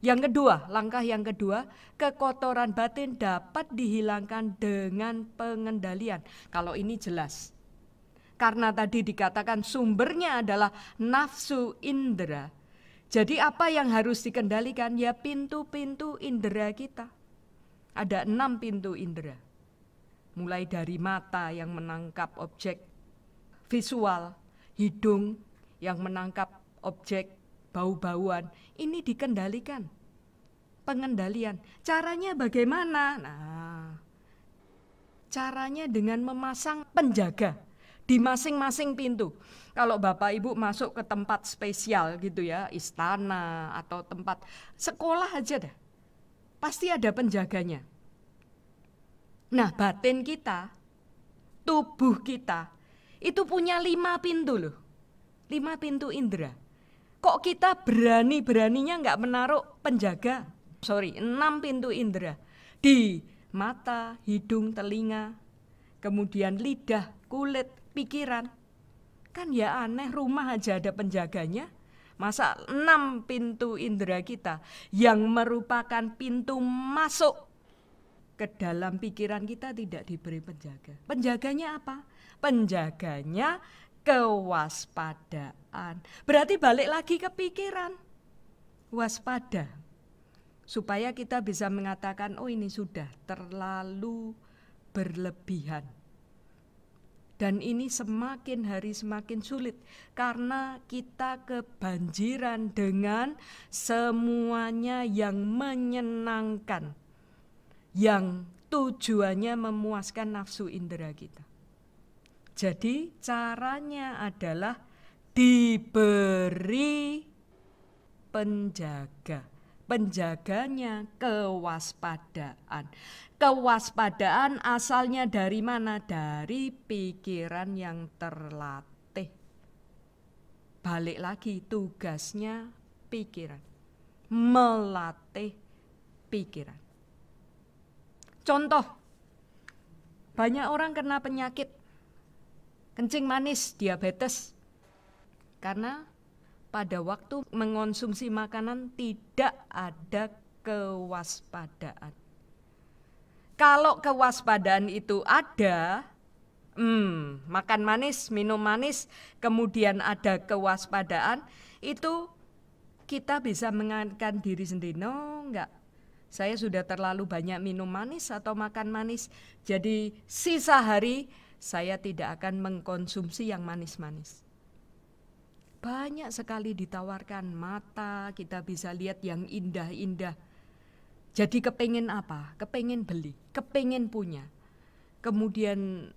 Yang kedua, langkah yang kedua, kekotoran batin dapat dihilangkan dengan pengendalian. Kalau ini jelas. Karena tadi dikatakan sumbernya adalah nafsu indera. Jadi apa yang harus dikendalikan? Ya pintu-pintu indera kita. Ada 6 pintu indera. Mulai dari mata yang menangkap objek visual, hidung yang menangkap objek bau-bauan, ini dikendalikan. Pengendalian. Caranya bagaimana? Nah, caranya dengan memasang penjaga di masing-masing pintu. Kalau Bapak Ibu masuk ke tempat spesial gitu ya, istana atau tempat sekolah aja dah, pasti ada penjaganya. Nah, batin kita, tubuh kita, itu punya 5 pintu loh. 5 pintu indera. Kok kita berani-beraninya nggak menaruh penjaga? 6 pintu indera. Di mata, hidung, telinga, kemudian lidah, kulit, pikiran. Kan ya aneh, rumah aja ada penjaganya. Masa 6 pintu indera kita yang merupakan pintu masuk ke dalam pikiran kita tidak diberi penjaga. Penjaganya apa? Penjaganya kewaspadaan. Berarti balik lagi ke pikiran. Waspada. Supaya kita bisa mengatakan, oh ini sudah terlalu berlebihan. Dan ini semakin hari semakin sulit. Karena kita kebanjiran dengan semuanya yang menyenangkan. Yang tujuannya memuaskan nafsu indera kita. Jadi caranya adalah diberi penjaga. Penjaganya kewaspadaan. Kewaspadaan asalnya dari mana? Dari pikiran yang terlatih. Balik lagi, tugasnya pikiran. Melatih pikiran. Contoh, banyak orang kena penyakit kencing manis, diabetes. Karena pada waktu mengonsumsi makanan tidak ada kewaspadaan. Kalau kewaspadaan itu ada, makan manis, minum manis, kemudian ada kewaspadaan, itu kita bisa mengingatkan diri sendiri, no enggak. Saya sudah terlalu banyak minum manis atau makan manis, jadi sisa hari saya tidak akan mengkonsumsi yang manis-manis. Banyak sekali ditawarkan mata, kita bisa lihat yang indah-indah. Jadi kepengen apa? Kepengen beli, kepengen punya. Kemudian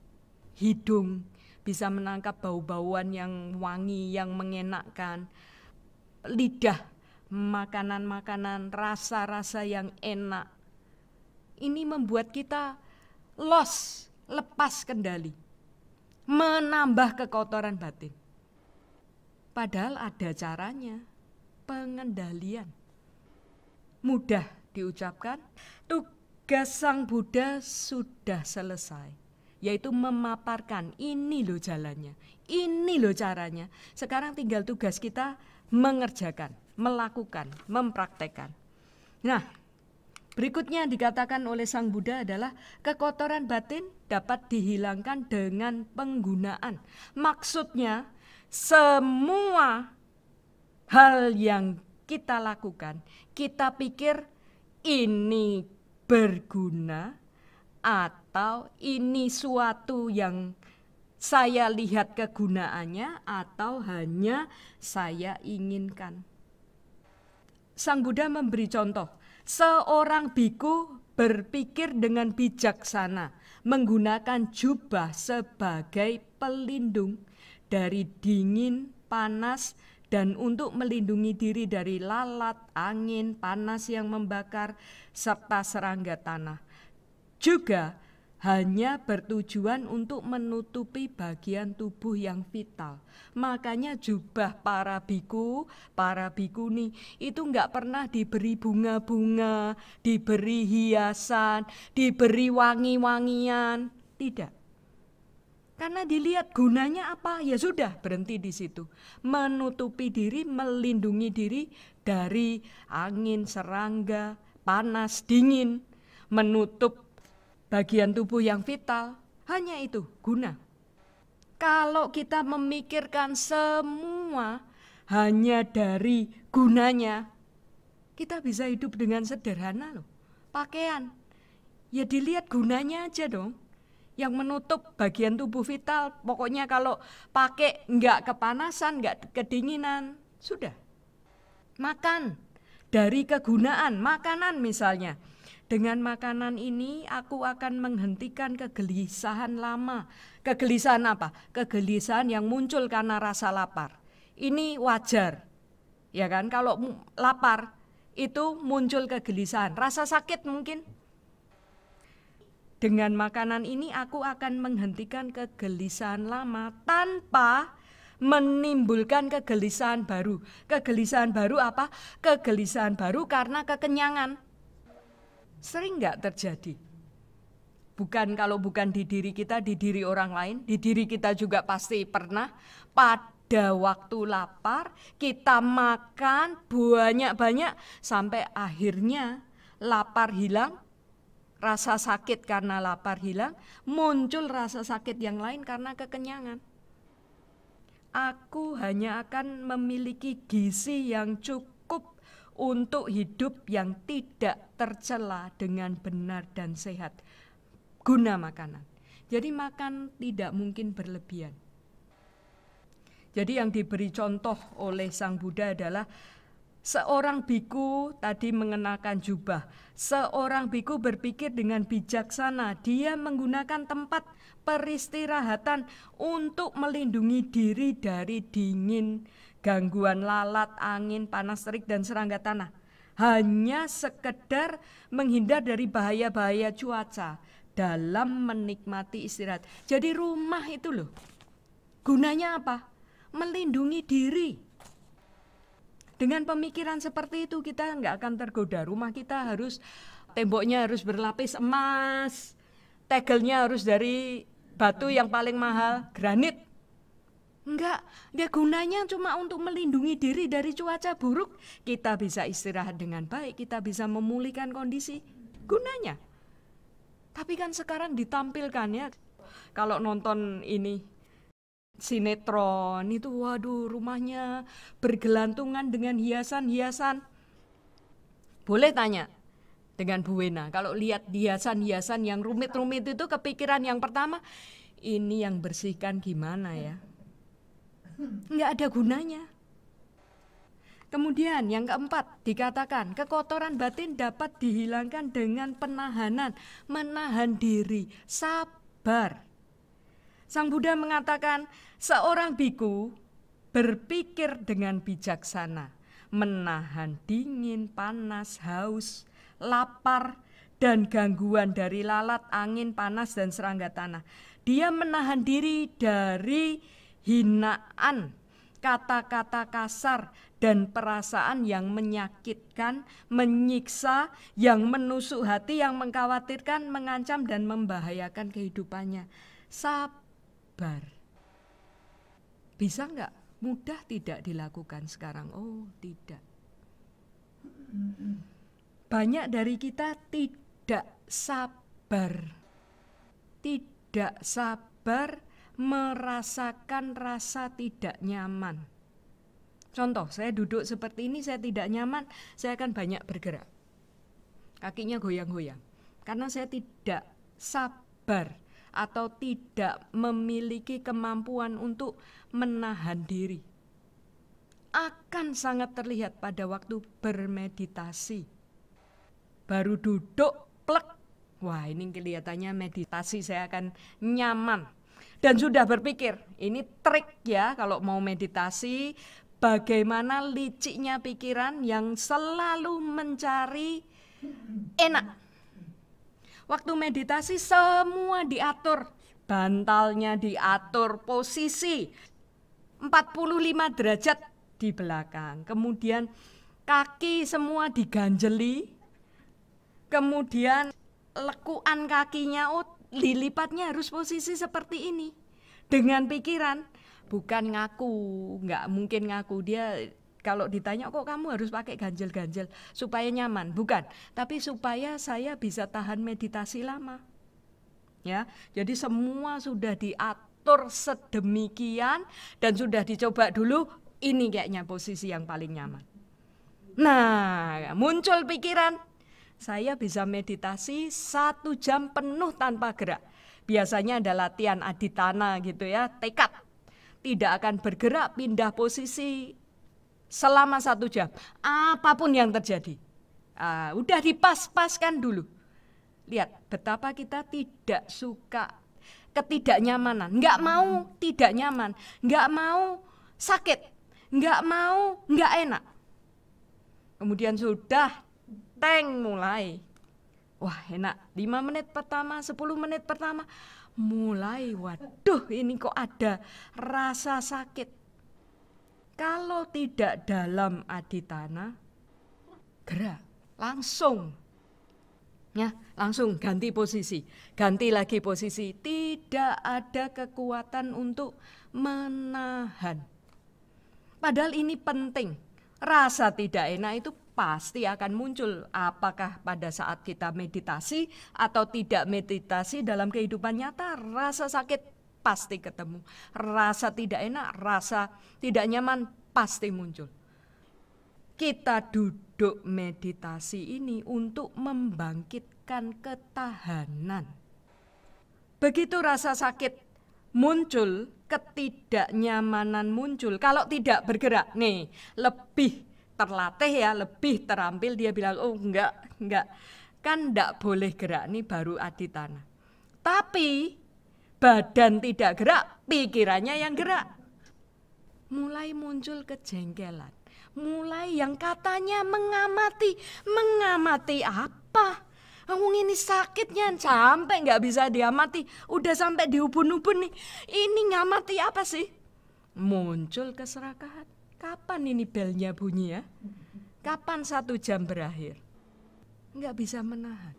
hidung bisa menangkap bau-bauan yang wangi, yang mengenakkan. Lidah, makanan-makanan, rasa-rasa yang enak. Ini membuat kita lepas kendali. Menambah kekotoran batin. Padahal ada caranya, pengendalian. Mudah diucapkan, tugas Sang Buddha sudah selesai. Yaitu memaparkan, ini loh jalannya, ini loh caranya. Sekarang tinggal tugas kita mengerjakan, melakukan, mempraktekkan. Nah, berikutnya dikatakan oleh Sang Buddha adalah kekotoran batin dapat dihilangkan dengan penggunaan. Maksudnya semua hal yang kita lakukan, kita pikir ini berguna atau ini suatu yang saya lihat kegunaannya atau hanya saya inginkan. Sang Buddha memberi contoh, seorang biku berpikir dengan bijaksana, menggunakan jubah sebagai pelindung dari dingin, panas, dan untuk melindungi diri dari lalat, angin, panas yang membakar, serta serangga tanah. Juga hanya bertujuan untuk menutupi bagian tubuh yang vital. Makanya jubah para biku, para bikuni itu enggak pernah diberi bunga-bunga, diberi hiasan, diberi wangi-wangian, tidak. Karena dilihat gunanya apa, ya sudah berhenti di situ. Menutupi diri, melindungi diri dari angin, serangga, panas, dingin, menutup bagian tubuh yang vital, hanya itu guna. Kalau kita memikirkan semua hanya dari gunanya, kita bisa hidup dengan sederhana loh. Pakaian, ya dilihat gunanya aja dong. Yang menutup bagian tubuh vital, pokoknya kalau pakai nggak kepanasan, nggak kedinginan, sudah. Makan, dari kegunaan, makanan misalnya. Dengan makanan ini aku akan menghentikan kegelisahan lama. Kegelisahan apa? Kegelisahan yang muncul karena rasa lapar. Ini wajar. Ya kan? Kalau lapar itu muncul kegelisahan, rasa sakit mungkin. Dengan makanan ini aku akan menghentikan kegelisahan lama tanpa menimbulkan kegelisahan baru. Kegelisahan baru apa? Kegelisahan baru karena kekenyangan. Sering nggak terjadi? Bukan, kalau bukan di diri kita, di diri orang lain, di diri kita juga pasti pernah. Pada waktu lapar, kita makan banyak-banyak sampai akhirnya lapar hilang, rasa sakit karena lapar hilang, muncul rasa sakit yang lain karena kekenyangan. Aku hanya akan memiliki gizi yang cukup untuk hidup yang tidak tercela dengan benar dan sehat. Guna makanan. Jadi makan tidak mungkin berlebihan. Jadi yang diberi contoh oleh Sang Buddha adalah seorang biku tadi mengenakan jubah. Seorang biku berpikir dengan bijaksana. Dia menggunakan tempat peristirahatan untuk melindungi diri dari dingin, gangguan lalat, angin, panas terik, dan serangga tanah. Hanya sekedar menghindar dari bahaya-bahaya cuaca dalam menikmati istirahat. Jadi rumah itu loh, gunanya apa? Melindungi diri. Dengan pemikiran seperti itu kita nggak akan tergoda. Rumah kita harus, temboknya harus berlapis emas, tegelnya harus dari batu yang paling mahal, granit. Enggak, dia gunanya cuma untuk melindungi diri dari cuaca buruk. Kita bisa istirahat dengan baik, kita bisa memulihkan kondisi. Gunanya. Tapi kan sekarang ditampilkan ya, kalau nonton ini sinetron itu, waduh, rumahnya bergelantungan dengan hiasan-hiasan. Boleh tanya dengan Bu Wena, kalau lihat hiasan-hiasan yang rumit-rumit itu, kepikiran yang pertama, ini yang bersihkan gimana ya? Nggak ada gunanya. Kemudian yang keempat dikatakan kekotoran batin dapat dihilangkan dengan penahanan, menahan diri, sabar. Sang Buddha mengatakan seorang biku berpikir dengan bijaksana, menahan dingin, panas, haus, lapar, dan gangguan dari lalat, angin, panas, dan serangga tanah. Dia menahan diri dari hinaan, kata-kata kasar, dan perasaan yang menyakitkan, menyiksa, yang menusuk hati, yang mengkhawatirkan, mengancam, dan membahayakan kehidupannya. Sabar. Bisa nggak? Mudah tidak dilakukan sekarang? Oh, tidak. Banyak dari kita tidak sabar. Tidak sabar merasakan rasa tidak nyaman. Contoh, saya duduk seperti ini, saya tidak nyaman, saya akan banyak bergerak. Kakinya goyang-goyang. Karena saya tidak sabar atau tidak memiliki kemampuan untuk menahan diri. Akan sangat terlihat pada waktu bermeditasi. Baru duduk, plek. Wah, ini kelihatannya meditasi, saya akan nyaman. Dan sudah berpikir, ini trik ya kalau mau meditasi, bagaimana liciknya pikiran yang selalu mencari enak. Waktu meditasi semua diatur, bantalnya diatur, posisi 45 derajat di belakang. Kemudian kaki semua diganjeli. Kemudian lekukan kakinya, dilipatnya harus posisi seperti ini. Dengan pikiran, bukan ngaku, nggak mungkin ngaku. Dia kalau ditanya kok kamu harus pakai ganjel-ganjel supaya nyaman, bukan. Tapi supaya saya bisa tahan meditasi lama. Ya, jadi semua sudah diatur sedemikian dan sudah dicoba dulu. Ini kayaknya posisi yang paling nyaman. Nah, muncul pikiran, saya bisa meditasi 1 jam penuh tanpa gerak. Biasanya ada latihan aditana gitu ya, tekad. Tidak akan bergerak, pindah posisi selama 1 jam. Apapun yang terjadi. Udah dipas-paskan dulu. Lihat betapa kita tidak suka ketidaknyamanan. Nggak mau tidak nyaman. Nggak mau sakit. Nggak mau nggak enak. Kemudian sudah mulai. Wah enak, 5 menit pertama, 10 menit pertama, mulai waduh ini kok ada rasa sakit. Kalau tidak dalam aditana, gerak, langsung. Ya, langsung ganti posisi, ganti lagi posisi. Tidak ada kekuatan untuk menahan. Padahal ini penting, rasa tidak enak itu pasti akan muncul apakah pada saat kita meditasi atau tidak meditasi dalam kehidupan nyata. Rasa sakit pasti ketemu, rasa tidak enak, rasa tidak nyaman pasti muncul. Kita duduk meditasi ini untuk membangkitkan ketahanan. Begitu rasa sakit muncul, ketidaknyamanan muncul, kalau tidak bergerak nih lebih terlatih ya, lebih terampil, dia bilang oh enggak, kan enggak boleh gerak, nih baru aditana. Tapi badan tidak gerak, pikirannya yang gerak. Mulai muncul kejengkelan, mulai yang katanya mengamati apa? Ngomong ini sakitnya sampai nggak bisa diamati, udah sampai di ubun-ubun nih, ini ngamati apa sih? Muncul keserakahan. Kapan ini belnya bunyi ya? Kapan 1 jam berakhir? Nggak bisa menahan.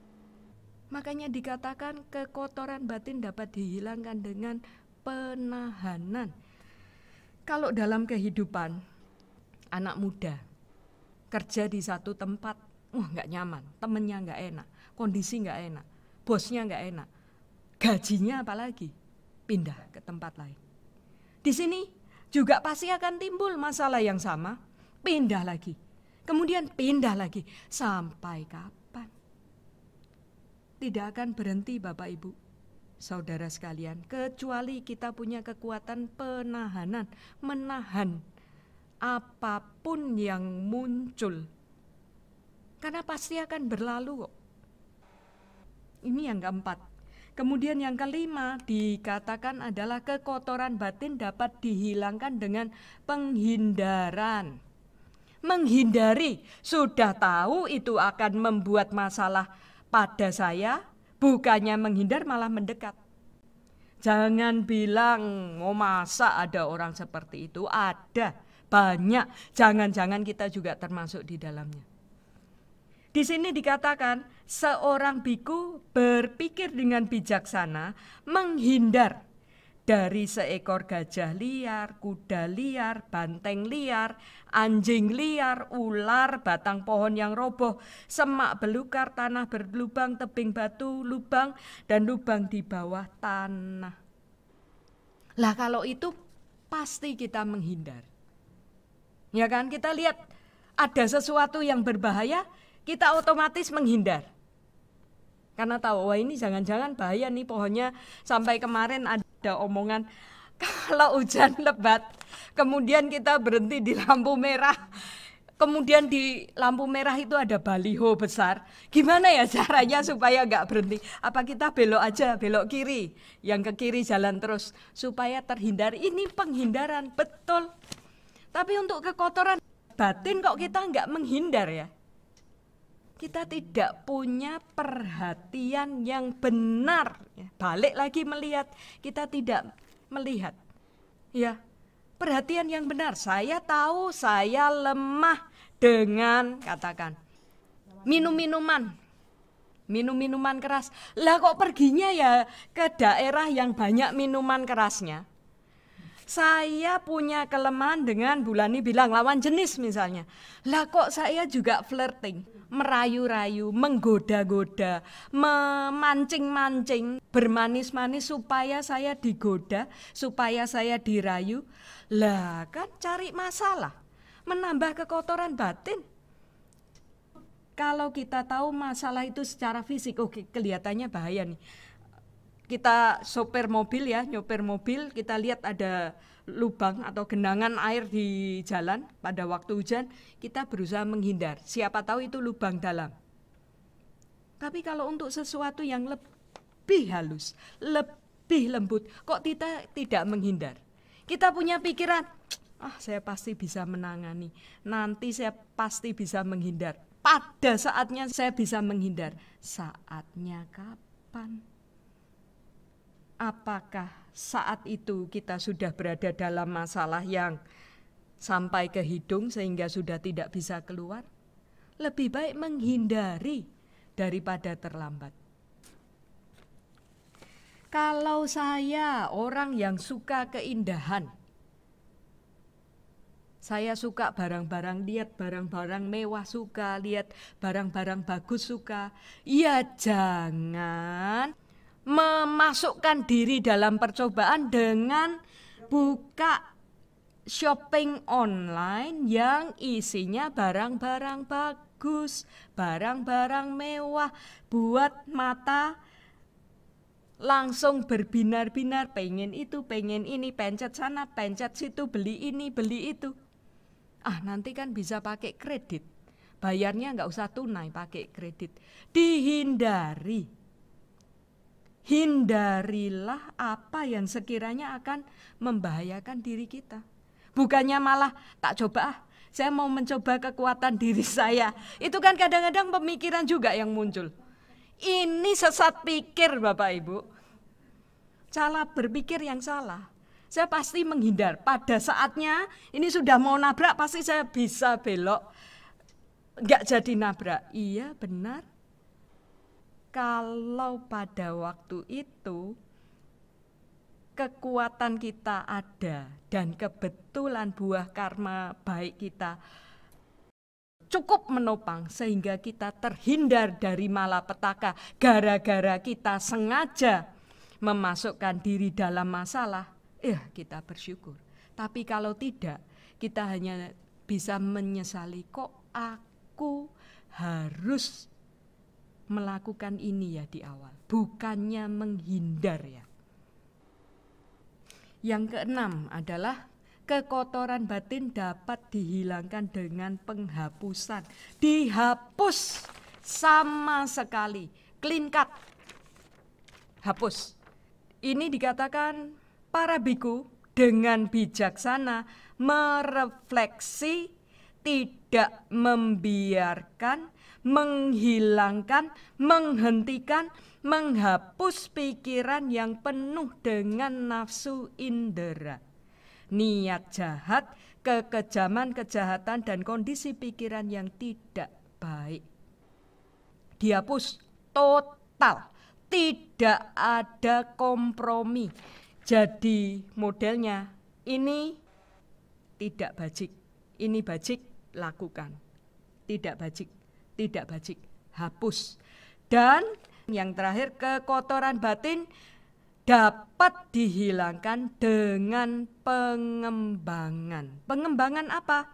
Makanya dikatakan kekotoran batin dapat dihilangkan dengan penahanan. Kalau dalam kehidupan anak muda kerja di satu tempat, nggak nyaman, temennya nggak enak, kondisi nggak enak, bosnya nggak enak, gajinya apalagi, pindah ke tempat lain. Di sini juga pasti akan timbul masalah yang sama, pindah lagi, kemudian pindah lagi, sampai kapan? Tidak akan berhenti Bapak Ibu, saudara sekalian, kecuali kita punya kekuatan penahanan, menahan apapun yang muncul. Karena pasti akan berlalu kok. Ini yang keempat. Kemudian yang kelima dikatakan adalah kekotoran batin dapat dihilangkan dengan penghindaran. Menghindari, sudah tahu itu akan membuat masalah pada saya, bukannya menghindar malah mendekat. Jangan bilang, oh masa ada orang seperti itu, ada, banyak. Jangan-jangan kita juga termasuk di dalamnya. Di sini dikatakan seorang biku berpikir dengan bijaksana menghindar dari seekor gajah liar, kuda liar, banteng liar, anjing liar, ular, batang pohon yang roboh, semak belukar, tanah berlubang, tebing batu, lubang, dan lubang di bawah tanah. Lah kalau itu pasti kita menghindar. Ya kan, kita lihat ada sesuatu yang berbahaya, kita otomatis menghindar. Karena tahu, wah ini jangan-jangan bahaya nih pohonnya. Sampai kemarin ada omongan, kalau hujan lebat, kemudian kita berhenti di lampu merah, kemudian di lampu merah itu ada baliho besar. Gimana ya caranya supaya nggak berhenti? Apa kita belok aja, belok kiri, yang ke kiri jalan terus, supaya terhindar. Ini penghindaran, betul. Tapi untuk kekotoran batin kok kita nggak menghindar ya? Kita tidak punya perhatian yang benar. Balik lagi melihat, kita tidak melihat. Ya, perhatian yang benar. Saya tahu saya lemah dengan, katakan, minum minuman keras. Lah kok perginya ya ke daerah yang banyak minuman kerasnya? Saya punya kelemahan dengan Bulani bilang lawan jenis misalnya. Lah kok saya juga flirting, merayu-rayu, menggoda-goda, memancing-mancing, bermanis-manis supaya saya digoda, supaya saya dirayu. Lah kan cari masalah, menambah kekotoran batin. Kalau kita tahu masalah itu secara fisik, oke, kelihatannya bahaya nih. Kita sopir mobil ya, nyopir mobil, kita lihat ada lubang atau genangan air di jalan pada waktu hujan, kita berusaha menghindar. Siapa tahu itu lubang dalam. Tapi kalau untuk sesuatu yang lebih halus, lebih lembut, kok kita tidak menghindar? Kita punya pikiran, saya pasti bisa menangani, nanti saya pasti bisa menghindar. Pada saatnya saya bisa menghindar. Saatnya kapan? Apakah saat itu kita sudah berada dalam masalah yang sampai ke hidung sehingga sudah tidak bisa keluar? Lebih baik menghindari daripada terlambat. Kalau saya orang yang suka keindahan, saya suka barang-barang, lihat barang-barang mewah suka, lihat barang-barang bagus suka, ya jangan memasukkan diri dalam percobaan dengan buka shopping online yang isinya barang-barang bagus, barang-barang mewah, buat mata langsung berbinar-binar, pengen itu, pengen ini, pencet sana, pencet situ, beli ini, beli itu. Nanti kan bisa pakai kredit, bayarnya nggak usah tunai, pakai kredit. Dihindari. Hindarilah apa yang sekiranya akan membahayakan diri kita. Bukannya malah tak coba, saya mau mencoba kekuatan diri saya. Itu kan kadang-kadang pemikiran juga yang muncul. Ini sesat pikir Bapak Ibu. Cara berpikir yang salah. Saya pasti menghindar. Pada saatnya ini sudah mau nabrak, pasti saya bisa belok. Nggak jadi nabrak. Iya benar. Kalau pada waktu itu kekuatan kita ada dan kebetulan buah karma baik kita cukup menopang sehingga kita terhindar dari malapetaka gara-gara kita sengaja memasukkan diri dalam masalah, kita bersyukur. Tapi kalau tidak, kita hanya bisa menyesali, kok aku harus melakukan ini ya di awal, bukannya menghindar ya. Yang keenam adalah kekotoran batin dapat dihilangkan dengan penghapusan. Dihapus sama sekali, clean cut, hapus. Ini dikatakan para biku dengan bijaksana merefleksi, tidak membiarkan, menghilangkan, menghentikan, menghapus pikiran yang penuh dengan nafsu indera, niat jahat, kekejaman, kejahatan, dan kondisi pikiran yang tidak baik. Dihapus total, tidak ada kompromi. Jadi modelnya ini tidak bajik, ini bajik, lakukan. Tidak bajik, tidak bajik, hapus. Dan yang terakhir, kekotoran batin dapat dihilangkan dengan pengembangan. Pengembangan apa?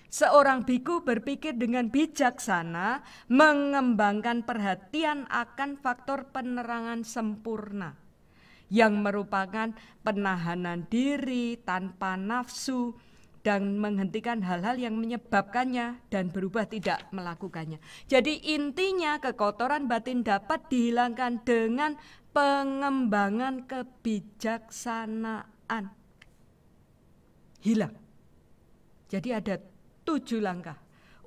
Seorang biku berpikir dengan bijaksana, mengembangkan perhatian akan faktor penerangan sempurna, yang merupakan penahanan diri tanpa nafsu, dan menghentikan hal-hal yang menyebabkannya dan berubah tidak melakukannya. Jadi intinya kekotoran batin dapat dihilangkan dengan pengembangan kebijaksanaan. Hilang. Jadi ada 7 langkah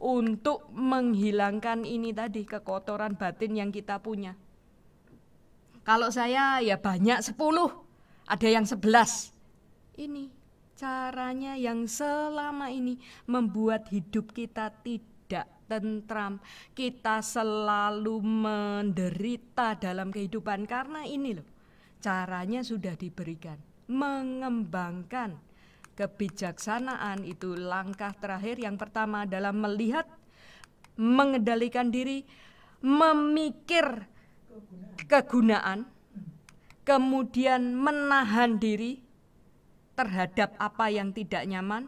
untuk menghilangkan ini tadi, kekotoran batin yang kita punya. Kalau saya ya banyak 10, ada yang 11. Ini caranya yang selama ini membuat hidup kita tidak tentram. Kita selalu menderita dalam kehidupan karena ini loh. Caranya sudah diberikan. Mengembangkan kebijaksanaan itu langkah terakhir. Yang pertama adalah melihat, mengendalikan diri, memikir kegunaan, kemudian menahan diri terhadap apa yang tidak nyaman.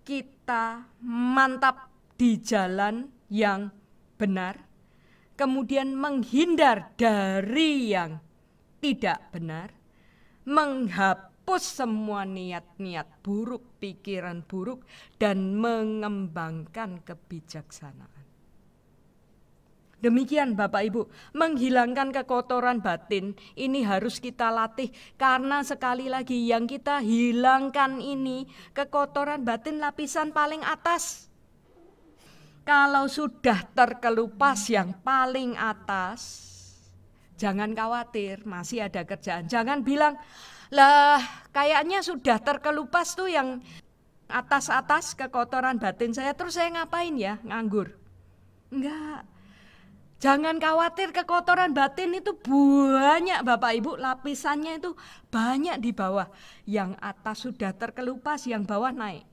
Kita mantap di jalan yang benar, kemudian menghindar dari yang tidak benar, menghapus semua niat-niat buruk, pikiran buruk, dan mengembangkan kebijaksanaan. Demikian Bapak Ibu, menghilangkan kekotoran batin ini harus kita latih, karena sekali lagi yang kita hilangkan ini kekotoran batin lapisan paling atas. Kalau sudah terkelupas yang paling atas, jangan khawatir, masih ada kerjaan. Jangan bilang, lah kayaknya sudah terkelupas tuh yang atas-atas kekotoran batin saya, terus saya ngapain ya, nganggur. Enggak. Jangan khawatir, kekotoran batin itu banyak Bapak Ibu, lapisannya itu banyak di bawah. Yang atas sudah terkelupas, yang bawah naik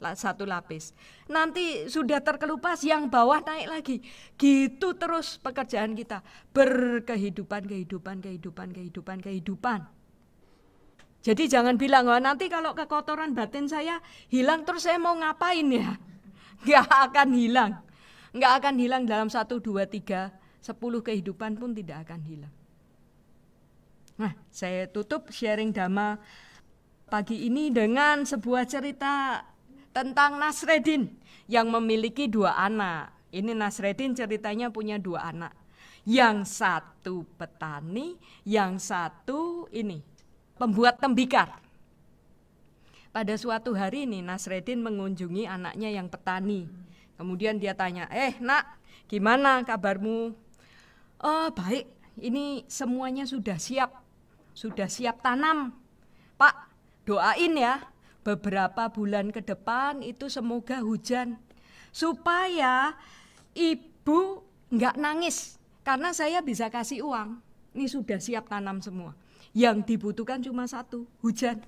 satu lapis. Nanti sudah terkelupas, yang bawah naik lagi. Gitu terus pekerjaan kita, berkehidupan. Jadi jangan bilang, wah nanti kalau kekotoran batin saya hilang terus saya mau ngapain ya? Gak akan hilang. Enggak akan hilang dalam 1, 2, 3, 10 kehidupan pun tidak akan hilang. Nah, saya tutup sharing Dhamma pagi ini dengan sebuah cerita tentang Nasreddin yang memiliki 2 anak. Ini Nasreddin ceritanya punya 2 anak. Yang satu petani, yang satu ini pembuat tembikar. Pada suatu hari ini Nasreddin mengunjungi anaknya yang petani. Kemudian dia tanya, nak, gimana kabarmu? Oh baik, ini semuanya sudah siap tanam. Pak, doain ya, beberapa bulan ke depan itu semoga hujan. Supaya ibu nggak nangis, karena saya bisa kasih uang. Ini sudah siap tanam semua. Yang dibutuhkan cuma 1, hujan.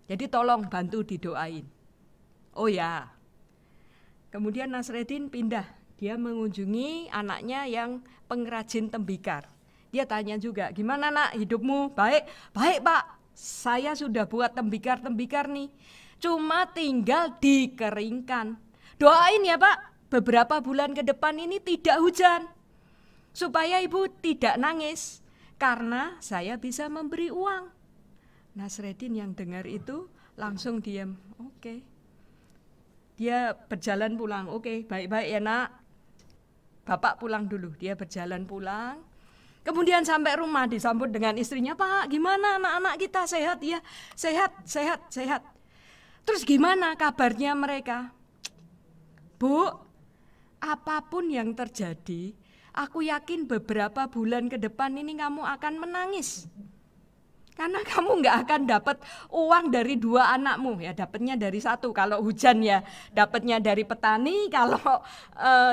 Jadi tolong bantu didoain. Oh ya. Kemudian Nasreddin pindah, dia mengunjungi anaknya yang pengrajin tembikar. Dia tanya juga, gimana nak hidupmu? Baik Pak, saya sudah buat tembikar nih, cuma tinggal dikeringkan. Doain ya Pak, beberapa bulan ke depan ini tidak hujan, supaya ibu tidak nangis, karena saya bisa memberi uang. Nasreddin yang dengar itu langsung diam, oke. Dia berjalan pulang, oke, baik-baik ya nak. Bapak pulang dulu, dia berjalan pulang. Kemudian sampai rumah disambut dengan istrinya, Pak gimana anak-anak kita, sehat ya? Sehat. Terus gimana kabarnya mereka? Bu, apapun yang terjadi, aku yakin beberapa bulan ke depan ini kamu akan menangis. Karena kamu nggak akan dapat uang dari 2 anakmu, ya dapatnya dari 1. Kalau hujan ya dapatnya dari petani, kalau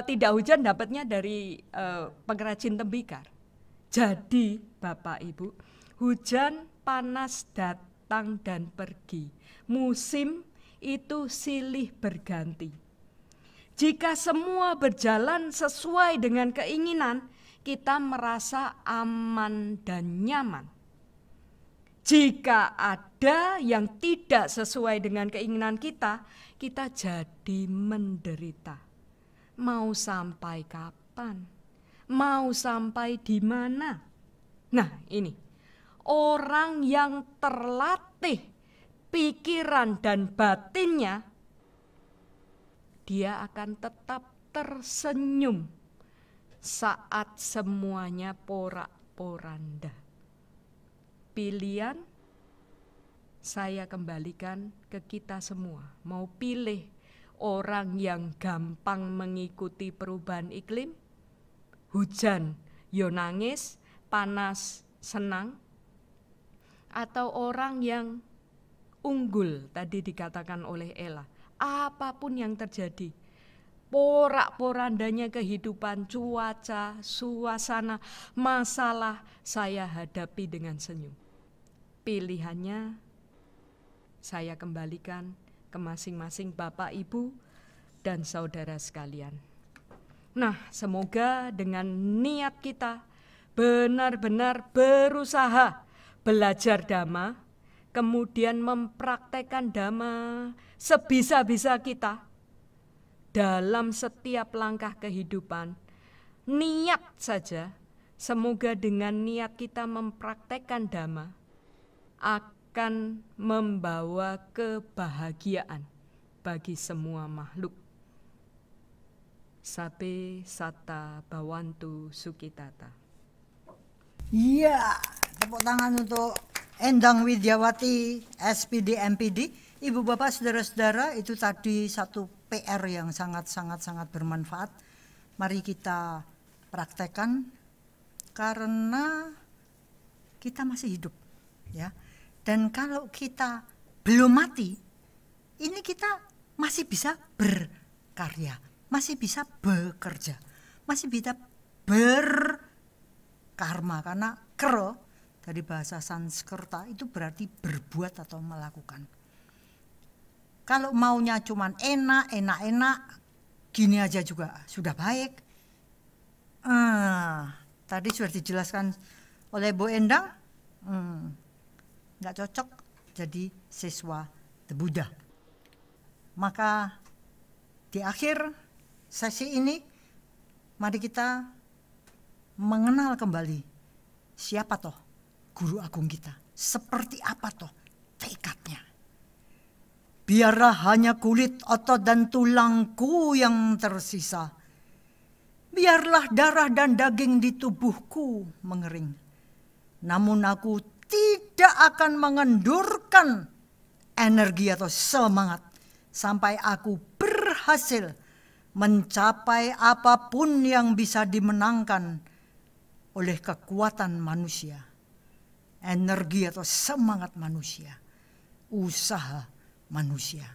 tidak hujan dapatnya dari pengrajin tembikar. Jadi Bapak Ibu, hujan panas datang dan pergi. Musim itu silih berganti. Jika semua berjalan sesuai dengan keinginan, kita merasa aman dan nyaman. Jika ada yang tidak sesuai dengan keinginan kita, kita jadi menderita. Mau sampai kapan? Mau sampai di mana? Nah ini, orang yang terlatih pikiran dan batinnya, dia akan tetap tersenyum saat semuanya porak-poranda. Pilihan saya kembalikan ke kita semua. Mau pilih orang yang gampang mengikuti perubahan iklim? Hujan yo nangis, panas senang? Atau orang yang unggul tadi dikatakan oleh Ella, apapun yang terjadi, porak-porandanya kehidupan, cuaca, suasana, masalah, saya hadapi dengan senyum. Pilihannya saya kembalikan ke masing-masing Bapak, Ibu, dan saudara sekalian. Nah, semoga dengan niat kita benar-benar berusaha belajar dhamma, kemudian mempraktekkan dhamma sebisa-bisa kita dalam setiap langkah kehidupan. Niat saja, semoga dengan niat kita mempraktekkan dhamma akan membawa kebahagiaan bagi semua makhluk. Sabe sata bawantu sukitata. Iya, tepuk tangan untuk Endang Widyawati, SPD, MPD. Ibu bapak saudara-saudara, itu tadi satu PR yang sangat bermanfaat. Mari kita praktekkan karena kita masih hidup, ya. Dan kalau kita belum mati, ini kita masih bisa berkarya, masih bisa bekerja, masih bisa berkarma, karena kero dari bahasa Sanskerta itu berarti berbuat atau melakukan. Kalau maunya cuman enak, gini aja juga sudah baik. Tadi sudah dijelaskan oleh Bu Endang, nggak cocok jadi siswa The Buddha. Maka di akhir sesi ini, mari kita mengenal kembali siapa toh guru agung kita, seperti apa toh tekadnya. Biarlah hanya kulit, otot, dan tulangku yang tersisa. Biarlah darah dan daging di tubuhku mengering. Namun aku tidak akan mengendurkan energi atau semangat sampai aku berhasil mencapai apapun yang bisa dimenangkan oleh kekuatan manusia, energi atau semangat manusia, usaha manusia.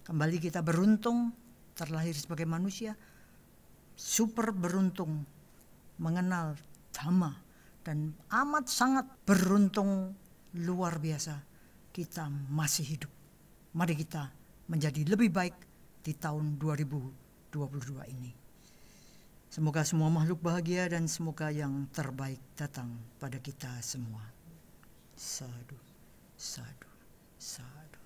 Kembali kita beruntung terlahir sebagai manusia, super beruntung mengenal dhamma, dan amat sangat beruntung luar biasa kita masih hidup. Mari kita menjadi lebih baik di tahun 2022 ini. Semoga semua makhluk bahagia dan semoga yang terbaik datang pada kita semua. Sadu, sadu, sadu.